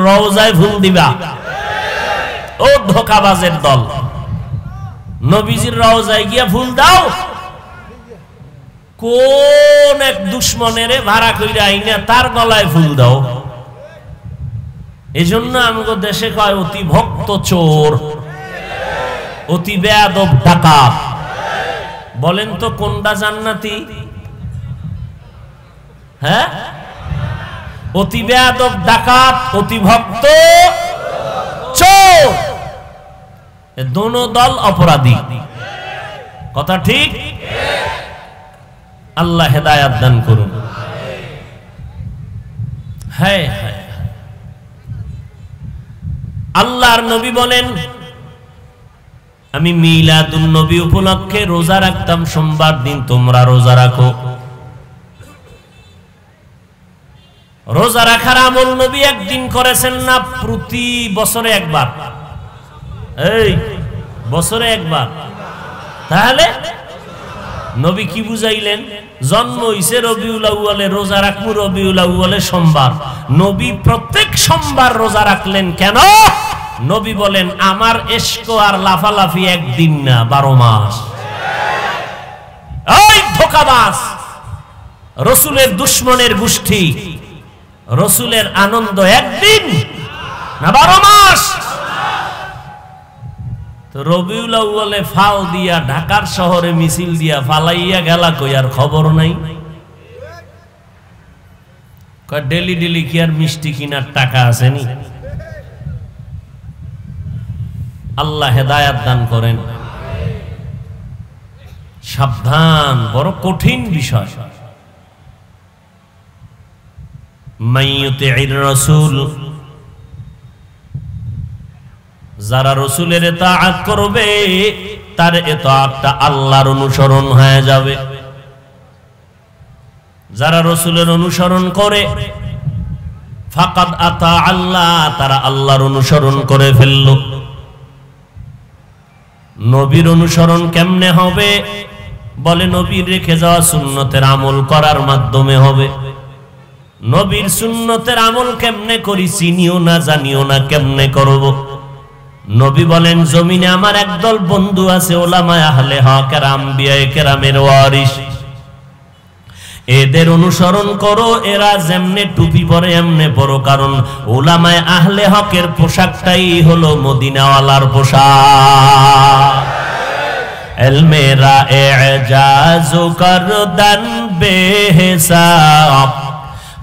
রওজায় ফুল দিবা? ও ধোঁকাবাজের দল, নবীজির রওজায় গিয়া ফুল দাও। কোন এক দুশ্মনের ভাড়া কইরা আইনা তার গলায় ফুল দাও। এজন্য আমগো দেশে কয় অতি ভক্ত চোর, অতি বেয়াদব ডাকাত। বলেন তো কোনটা জান্নাতি? হ্যাঁ, অতি বেয়াদব ডাকাত, অতি ভক্ত চোর, দোনো দল অপরাধী। কথা ঠিক? আল্লাহ হেদায়াত দান করুন। হ্যাঁ হ্যাঁ, আল্লাহর নবী বলেন আমি মিলাদুন নবী উপলক্ষে রোজা রাখতাম সোমবার দিন, তোমরা রোজা রাখো। রোজা রাখার আমল নবী একদিন করেছেন না, প্রতি বছরে একবার। এই বছরে একবার। তাহলে নবী কি বুঝাইলেন? জন্ম হইছে রবিউল আউয়ালে, রোজা রাখবো রবিউল আউয়ালে সোমবার। নবী প্রত্যেক সোমবার রোজা রাখলেন কেন? নবী বলেন আমার ইশক আর লাফালাফি একদিন না, 12 মাস। এই ধোঁকাবাজ রাসূলের দুশমনের গোষ্ঠী, রাসূলের আনন্দ একদিন না 12 মাস। তো রবিউল আউয়ালে ফাও দিয়া ঢাকার শহরে মিছিল দিয়া ফালাইয়া গেলা কই আর খবর নাই। ডেলি ডেলি কি আর মিষ্টি কিনার টাকা আসেনি? আল্লাহ হেদায়াত দান করেন। সাবধান, বড় কঠিন বিষয়। মাইয়ুতির রাসূল, যারা রাসূলের ইতাআত করবে তার ইতাআতটা আল্লাহর অনুসরণ হয়ে যাবে। যারা রাসূলের অনুসরণ করে ফাকাদ আতা আল্লাহ, তারা আল্লাহর অনুসরণ করে ফেলল। নবীর অনুসরণ কেমনে হবে? বলে নবীর রেখে যাওয়া সুন্নতের আমল করার মাধ্যমে হবে। নবীর সুন্নতের আমল কেমনে করি চিনিও না, জানিও না, কেমনে করব? নবী বলেন জমিনে আমার একদল বন্ধু আছে, উলামায়ে আহলে হক আর আম্বিয়ায়ে কেরামের ওয়ারিস। এদের অনুসরণ করো, এরা যেমনে টুপি পরে এমনে পরো, কারণ উলামায়ে আহলে হকের পোশাকটাই হলো মদিনাওয়ালার পোশাক। এলমেরা এজাজু করদান বেহিসাব,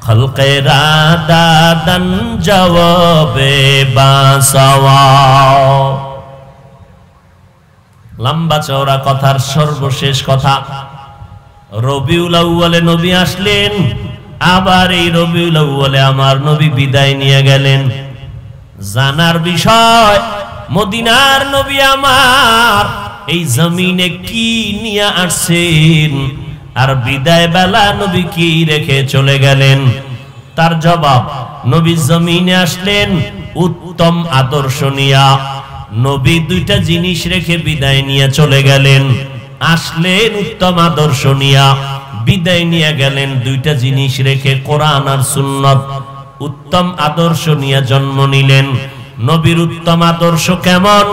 খলকেরা দাদান জবাবে বাসাওয়াও। লম্বা চওড়া কথার সর্বশেষ কথা, রবিউল আউয়ালে নবী আসলেন, আবার এই রবিউল আউয়ালে আমার নবী বিদায় নিয়ে গেলেন। জানার বিষয়, মদিনার নবী আমার এই জমিনে কি নিয়ে আসছেন আর বিদায় বেলা নবী কি রেখে চলে গেলেন? তার জবাব, নবী জমিনে আসলেন উত্তম আদর্শ নিয়া। নবী দুইটা জিনিস রেখে বিদায় নিয়ে চলে গেলেন। আসলেন উত্তম আদর্শ নিয়া, বিদায় নিয়ে গেলেন দুইটা জিনিস রেখে, কোরআন আর সুন্নাত। উত্তম আদর্শ নিয়ে জন্ম নিলেন। নবীর উত্তম আদর্শ কেমন?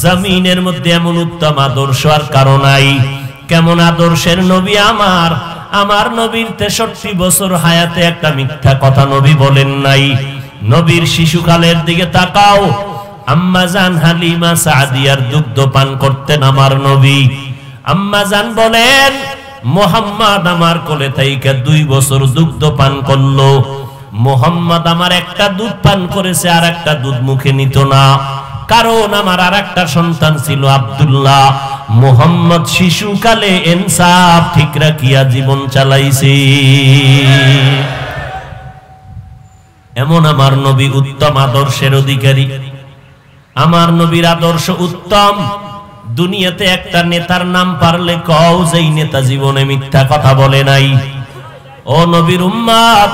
জমিনের মধ্যে এমন উত্তম আদর্শ আর কারো নাই। কেমন আদর্শের নবী আমার? আমার নবীর 63 বছর হায়াতে একটা মিথ্যা কথা নবী বলেন নাই। নবীর শিশুকালের দিকে তাকাও, আম্মা জান হালিমা সাদিয়ার দুগ্ধ পান করতেন আমার নবী। আম্মা জান বলেন, মুহাম্মদ আমার কোলে থেকে 2 বছর দুগ্ধ পান করলো। মুহাম্মদ আমার একটা দুধ পান করেছে, আর একটা দুধ মুখে নিত না, কারণ আমার আর একটা সন্তান ছিল আব্দুল্লাহ। মুহাম্মদ শিশুকালে ইনসাফ ঠিক রাখিয়া জীবন চালাইছে। এমন আমার নবী উত্তম আদর্শের অধিকারী। আমার নবীর আদর্শ উত্তম। দুনিয়াতে একটা নেতার নাম পারলে কও, যেই নেতা জীবনে মিথ্যা কথা বলে নাই। ও নবীর উম্মত,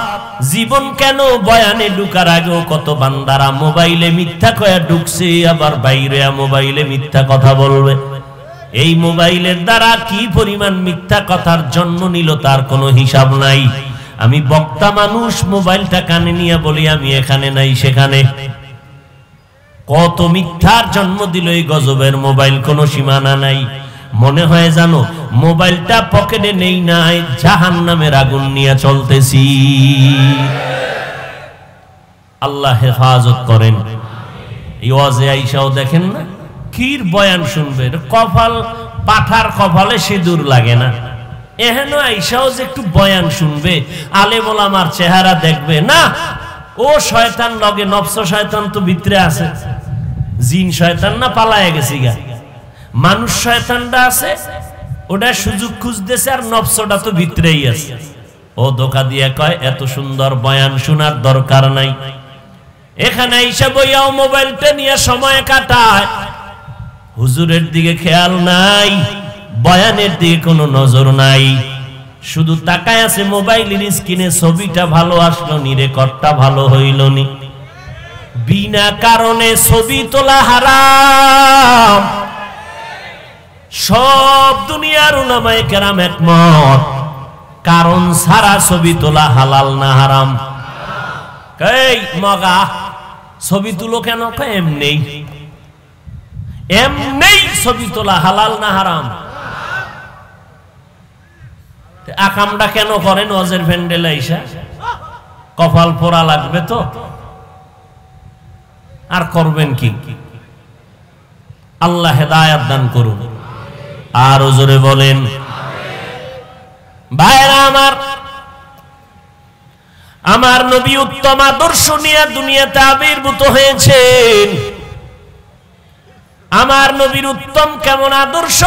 জীবন কেন বয়ানে ঢুকার আগেও কত বান্দারা মোবাইলে মিথ্যা কয়া ঢুকছে, আবার বাইরে মোবাইলে মিথ্যা কথা বলবে। এই মোবাইলের দ্বারা কি পরিমাণ মিথ্যা কথার জন্ম নিল তার কোনো হিসাব নাই। আমি বক্তা মানুষ, মোবাইলটা কানে নিয়ে বলি আমি এখানে নাই সেখানে। কত মিথ্যার জন্ম দিল এই গজবের মোবাইল, কোনো সীমানা নাই। মনে হয় জানো মোবাইলটা পকেটে নেই নাই, জাহান্নামের আগুন নিয়ে চলতেছি। আল্লাহ হেফাজত করেন। এই ওয়াজে আইসাও দেখেন না, কির বয়ান শুনবে, কপাল পাঠার কপালে সিঁদুর লাগে না। এহেন আইসাও যে একটু বয়ান শুনবে, আলেম ওলামার চেহারা দেখবে না। ও শয়তান লগে, নফস শয়তান তো ভিতরে আছে। জিন শয়তান না পালায় গেছি গা, মানুষ শয়তানটা আছে, ওটা সুযোগ খুঁজতেছে, আর নফসটা তো ভিতরেই আছে। ও ধোঁকা দিয়ে কয় এত সুন্দর বয়ান শোনার দরকার নাই। এখানে এসে বইয়াও মোবাইলটা নিয়ে সময় কাটায়, হুজুরের দিকে খেয়াল নাই, বয়ানের দিকে কোনো নজর নাই। শুধু তাকায় আছে মোবাইলের স্ক্রিনে, ছবিটা ভালো আসলো নি, রেকর্ডটা ভালো হইল নি। বিনা কারণে ছবি তোলা হারাম। সব দুনিয়ার উলামায়ে কেরাম একমত, কারণ ছাড়া ছবি তোলা হালাল না হারাম? এই মগা ছবি তুলো কেন? এমনি এমনি ছবি তোলা হালাল না হারাম? আকামটা কেন করেন? ওয়াজের প্যান্ডেলে আইসা কপাল পোড়া লাগবে তো, আর করবেন কি? আল্লাহ হেদায়েত দান করুন। আর জোরে বলেন ভাইরা আমার, আমার নবী উত্তম আদর্শ নিয়ে দুনিয়াতে আবির্ভূত হয়েছেন। আমার নবীর উত্তম কেমন আদর্শ?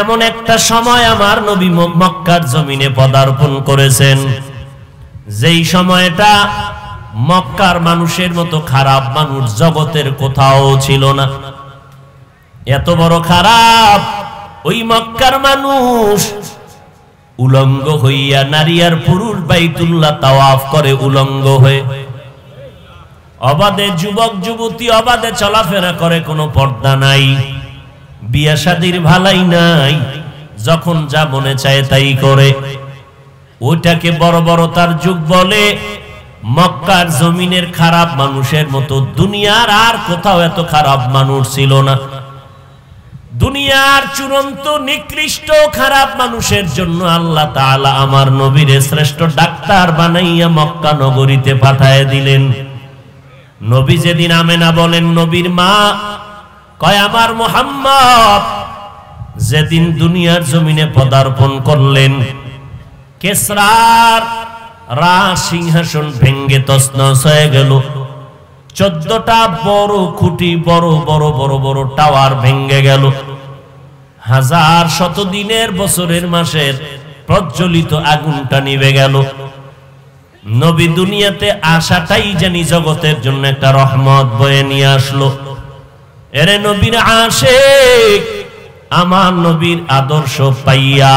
এমন একটা সময় আমার নবী মক্কার জমিনে পদার্পণ করেছেন, যেই সময়টা মক্কার মানুষের মতো খারাপ মানুষ জগতের কোথাও ছিল না। এত বড় খারাপ, ওই মক্কার মানুষ উলঙ্গ হইয়া, নারী আর পুরুষ বাইতুল্লাহ তাওয়াফ করে উলঙ্গ হয়ে। অবাধে যুবক যুবতী অবাধে চলাফেরা করে, কোনো পর্দা নাই, বিয়া শাদীর ভালাই নাই, যখন যা মনে চায় তাই করে। ওইটাকে বড় বড় তার যুগ বলে। মক্কার জমিনের খারাপ মানুষের মতো দুনিয়ার আর কোথাও এত খারাপ মানুষ ছিল না। দুনিয়ার চূড়ান্ত নিকৃষ্ট খারাপ মানুষের জন্য আল্লাহ তাআলা আমার নবীরে শ্রেষ্ঠ ডাক্তার বানাইয়া মক্কা নগরীতে পাঠায় দিলেন। নবী যেদিন আমেনা বলেন, নবীর মা কয় আমার মুহাম্মদ যেদিন দুনিয়ার জমিনে পদার্পণ করলেন, কেসরার রাজ সিংহাসন ভেঙ্গে তছনছ হয়ে গেল। 14টা বড় খুঁটি, বড় বড় বড় বড় টাওয়ার ভেঙ্গে গেল। হাজার শত দিনের বছরের মাসের প্রজ্বলিত আগুনটা নিভে গেল। নবী দুনিয়াতে আসাটাই জানি জগতের জন্য একটা রহমত বয়ে নিয়ে আসলো। এরে নবীর আশিক, আমার নবীর আদর্শ পাইয়া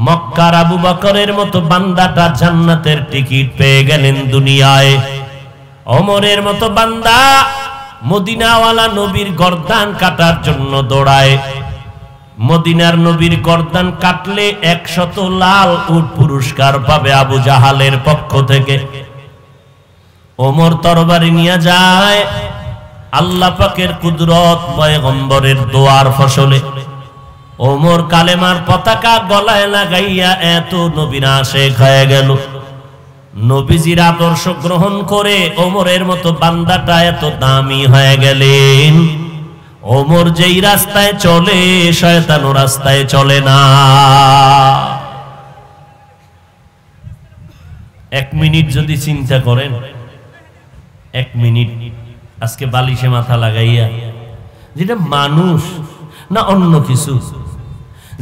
মক্কার আবু বকরের মতো বান্দাটা জান্নাতের টিকিট পেয়ে গেলেন দুনিয়ায়। ওমরের মতো বান্দা মদিনাওয়ালা নবীর গর্দান কাটার জন্য দৌড়ায়। মদিনার নবীর গর্দান কাটলে 100 লাল উট পুরস্কার পাবে আবু জাহালের পক্ষ থেকে। ওমর তরবারি নিয়ে যায়, আল্লাহ পাকের কুদরত পয়গম্বরের দোয়ার ফসলে ওমর কালেমার পতাকা গলায় লাগাইয়া এত নবীর আশিক হয়ে গেল। নবীজির আদর্শ গ্রহণ করে ওমরের মতো বান্দাটা এত দামি হয়ে গেলেন, ওমর যেই রাস্তায় চলে শয়তান ও রাস্তায় চলে না। 1 মিনিট যদি চিন্তা করেন, 1 মিনিট আজকে বালিশে মাথা লাগাইয়া, যেটা মানুষ না অন্য কিছু,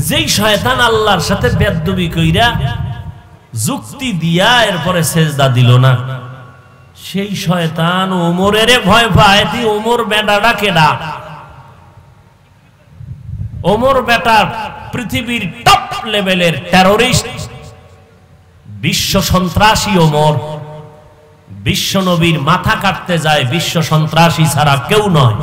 যেই শয়তান আল্লাহর সাথে বেয়াদবি কইরা যুক্তি দিয়া এরপরে সেজদা দিল না, সেই শয়তান ওমরের ভয় পায়। ওমর বেটাটা কেডা? ওমর বেটা পৃথিবীর টপ লেভেলের টেরোরিস্ট, বিশ্ব সন্ত্রাসী ওমর। বিশ্ব নবীর মাথা কাটতে যায় বিশ্ব সন্ত্রাসী ছাড়া কেউ নয়।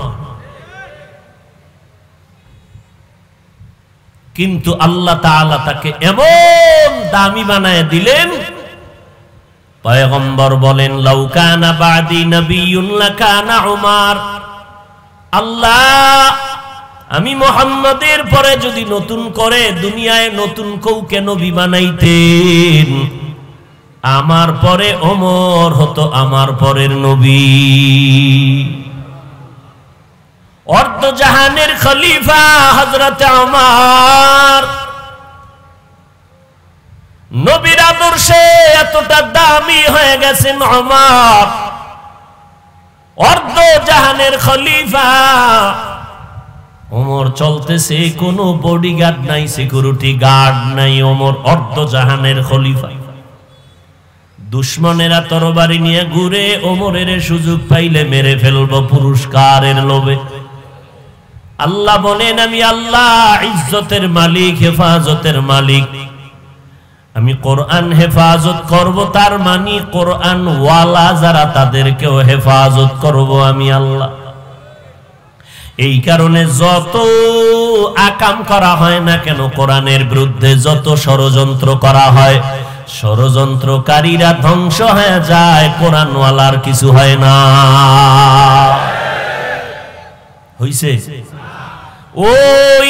কিন্তু আল্লাহ তাআলা তাকে এমন দামি বানায় দিলেন, পয়গম্বর বলেন লাউ কানা বাদি নবিয়্যুন লাকানা উমর। আল্লাহ আমি মুহাম্মাদের পরে যদি নতুন করে দুনিয়ায় নতুন কাউকে নবী বানাইতেন, আমার পরে ওমর হতো আমার পরের নবী। অর্ধ জাহানের খলিফা হযরত ওমর নবীর আদর্শে এতটা দামি হয়ে গেছেন ওমর, অর্ধ জাহানের খলিফা। ওমর চলতেছে, কোনো বডিগার্ড নাই, সিকিউরিটি গার্ড নাই, ওমর অর্ধ জাহানের খলিফা। দুশ্মনেরা তরবারি নিয়ে ঘুরে, ওমরের সুযোগ পাইলে মেরে ফেলবো পুরস্কারের লোভে। আল্লাহ বলেন আমি আল্লাহ ইজ্জতের মালিক, হেফাজতের মালিক। আমি কোরআন হেফাজত করব, তার মানে কোরআন ওয়ালা যারা তাদেরকেও হেফাজত করব আমি আল্লাহ। এই কারণে যত আকাম করা হয় না কেন কোরআনের বিরুদ্ধে, যত ষড়যন্ত্র করা হয়, ষড়যন্ত্রকারীরা ধ্বংস হয়ে যায়, কোরআন ওয়ালার কিছু হয় না। হইছে? ও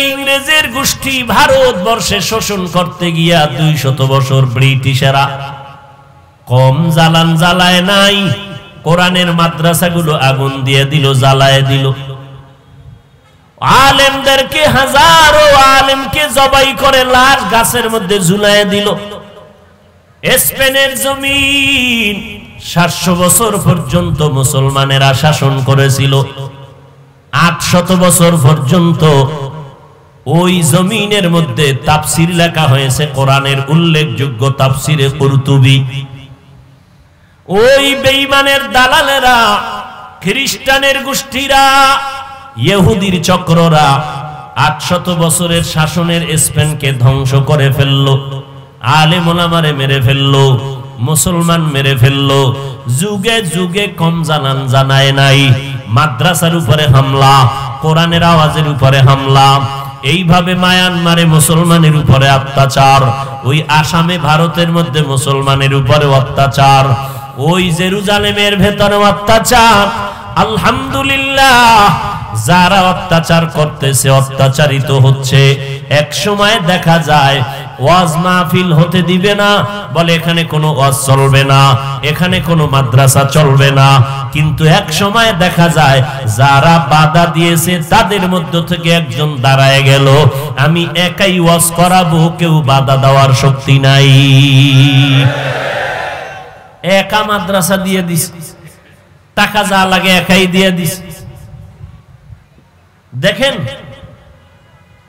ইংরেজের গোষ্ঠী ভারতবর্ষে শোষণ করতে গিয়া 200 বছর ব্রিটিশেরা কম জ্বালান জ্বালায় নাই, কোরআনের মাদ্রাসাগুলো আগুন দিয়ে দিল, জ্বালায় দিল। আলেমদেরকে, হাজারো আলেমকে জবাই করে লাশ গাছের মধ্যে ঝুলায় দিল। স্পেনের জমিন 700 বছর পর্যন্ত মুসলমানেরা শাসন করেছিল। 800 বছর পর্যন্ত ওই জমিনের মধ্যে তাফসীর লেখা হয়েছে, কোরআনের উল্লেখযোগ্য তাফসীরে কুরতুবী। ওই বেঈমানের দালালেরা, খ্রিস্টানের গোষ্ঠীরা, ইহুদির চক্ররা 800 বছরের শাসনের স্পেনকে ধ্বংস করে ফেললো, আলেম ওলামারে মেরে ফেললো, মুসলমান মেরে ফেললো। যুগে যুগে কম জানান জানায় নাই, মাদ্রাসার উপরে হামলা, কোরআনের আওয়াজের উপরে হামলা। এইভাবে মায়ানমারে মুসলমানের উপরে অত্যাচার, ওই আসামে ভারতের মধ্যে মুসলমানের উপরে অত্যাচার, ওই জেরুজালেমের ভেতরে অত্যাচার। আলহামদুলিল্লাহ, যারা অত্যাচার করতেছে, অত্যাচারিত হচ্ছে। এক সময় দেখা যায় ওয়াজ মাহফিল হতে দিবে না, বলে এখানে কোনো ওয়াজ চলবে না, এখানে কোনো মাদ্রাসা চলবে না। কিন্তু এক সময় দেখা যায় যারা বাধা দিয়েছে তাদের মধ্য থেকে একজন দাঁড়ায় গেল, আমি একাই ওয়াজ করাবো, কেউ বাধা দেওয়ার শক্তি নাই। একা মাদ্রাসা দিয়ে দিস, টাকা যা লাগে একাই দিয়ে দিস। দেখেন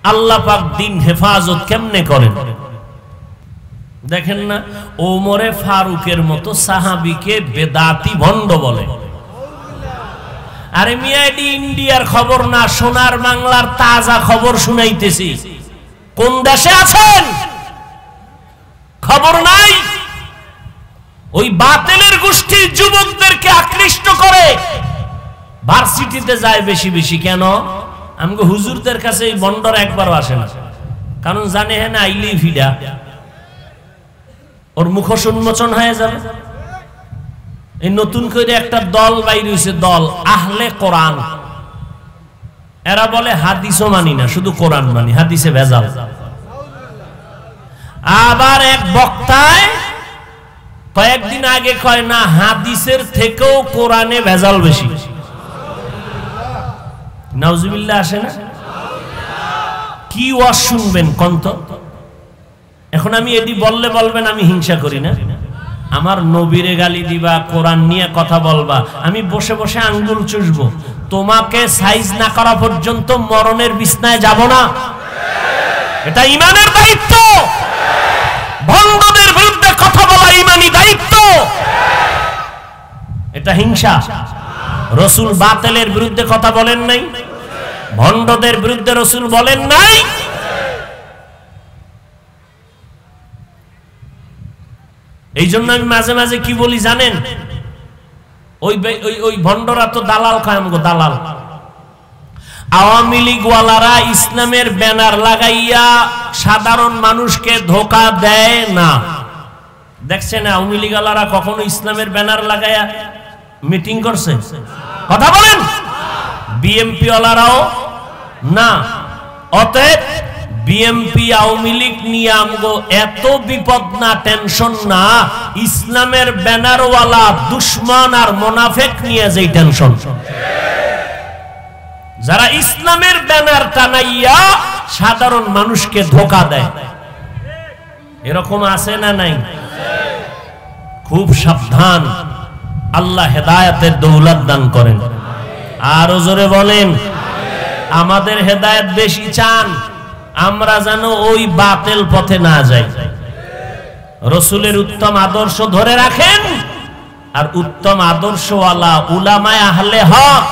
আল্লাহ পাক দিন হেফাজত কেমনে করেন। দেখেন না, ওমরে ফারুকের মতো সাহাবীকে বেদাতি ভণ্ড বলে, আরে মিয়া এটি ইন্ডিয়ার খবর না, সোনার বাংলার তাজা খবর শুনাইতেছি। কোন দেশে আছেন খবর নাই? ওই বাতিলের গোষ্ঠীর যুবকদেরকে আকৃষ্ট করে ভার্সিটিতে যায় বেশি বেশি। কেন? আমাকে হুজুরদের কাছে এই বন্ডর একবারও আসে না, কারণ জানে হ্যাঁ না আইলেই ফিডা ওর মুখোশ উন্মোচন হয়ে যাবে। এই নতুন করে একটা দল বাইর হইছে, দল আহলে কোরআন। এরা বলে হাদিসও মানি না, শুধু কোরআন মানি, হাদিসে ভেজাল। আবার এক বক্তায় কয়েকদিন আগে কয় না হাদিসের থেকেও কোরআনে ভেজাল বেশি। নাউজুবিল্লাহ আসে না? কি ওয়াজ শুনবেন কন্ত? এখন আমি এটি বললে বলবেন আমি হিংসা করি না, আমার নবীরে গালি দিবা, কোরআন নিয়ে কথা বলবা, আমি বসে বসে আঙ্গুল চুষবো। তোমাকে সাইজ না করা পর্যন্ত মরণের বিছনায় যাব না। এটা ইমানের দায়িত্ব। ভণ্ডদের বিরুদ্ধে কথা বলা ইমানি দায়িত্ব। এটা হিংসা। রসুল বাতিলের বিরুদ্ধে কথা বলেন নাই, ভণ্ডদের বিরুদ্ধে রসুল বলেন নাই। এই জন্য আমি মাঝে মাঝে কি বলি জানেন? ওই ভণ্ডরা তো দালাল খায়, আমগো দালাল। আওয়ামী লীগওয়ালারা ইসলামের ব্যানার লাগাইয়া সাধারণ মানুষকে ধোঁকা দেয় না। দেখছেন আওয়ামী লীগওয়ালারা কখনো ইসলামের ব্যানার লাগাইয়া মিটিং করছে? কথা বলেন। বিএমপি ওয়ালারাও না। অতএব বিএমপি আওয়ামী লীগ নিয়ে আমগো এত বিপদ না, টেনশন না। ইসলামের ব্যানারওয়ালা দুশ্মন আর মুনাফিক নিয়ে যেই টেনশন। যারা ইসলামের ব্যানার টানাইয়া সাধারণ মানুষকে ধোঁকা দেয়, এরকম আছে না নাই? খুব সাবধান। আল্লাহ হেদায়েতের দৌলত দান করেন। আরো জোরে বলেন, আমাদের হেদায়েত বেশি চান, আমরা যেন ওই বাতিল পথে না যাই। রসুলের উত্তম আদর্শ ধরে রাখেন, আর উত্তম আদর্শওয়ালা উলামায়ে আহলে হক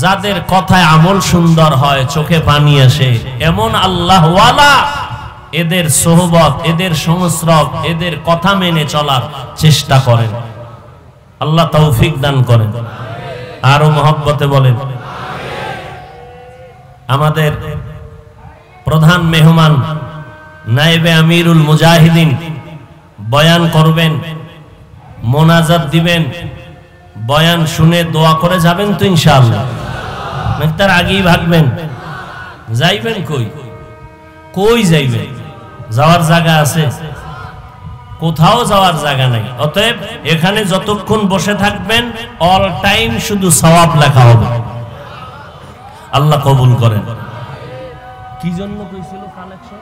যাদের কথায় আমল সুন্দর হয়, চোখে পানি আসে, এমন আল্লাহওয়ালা এদের সোহবত, এদের সংস্রব, এদের কথা মেনে চলার চেষ্টা করেন। আল্লাহ তৌফিক দান করেন। আরো মহব্বতে বলেন। আমাদের প্রধান মেহমান নায়েবে আমিরুল মুজাহিদিন বয়ান করবেন, মোনাজাত দিবেন। বয়ান শুনে দোয়া করে যাবেন তো ইনশাআল্লাহ? নাকি তার আগেই ভাগবেন? যাইবেন কই? কই যাইবেন? যাওয়ার জায়গা আছে? কোথাও যাওয়ার জায়গা নাই। অতএব এখানে যতক্ষণ বসে থাকবেন অল টাইম শুধু সওয়াব লেখা হবে। আল্লাহ কবুল করেন। কি জন্য কইছিল কালেকশন?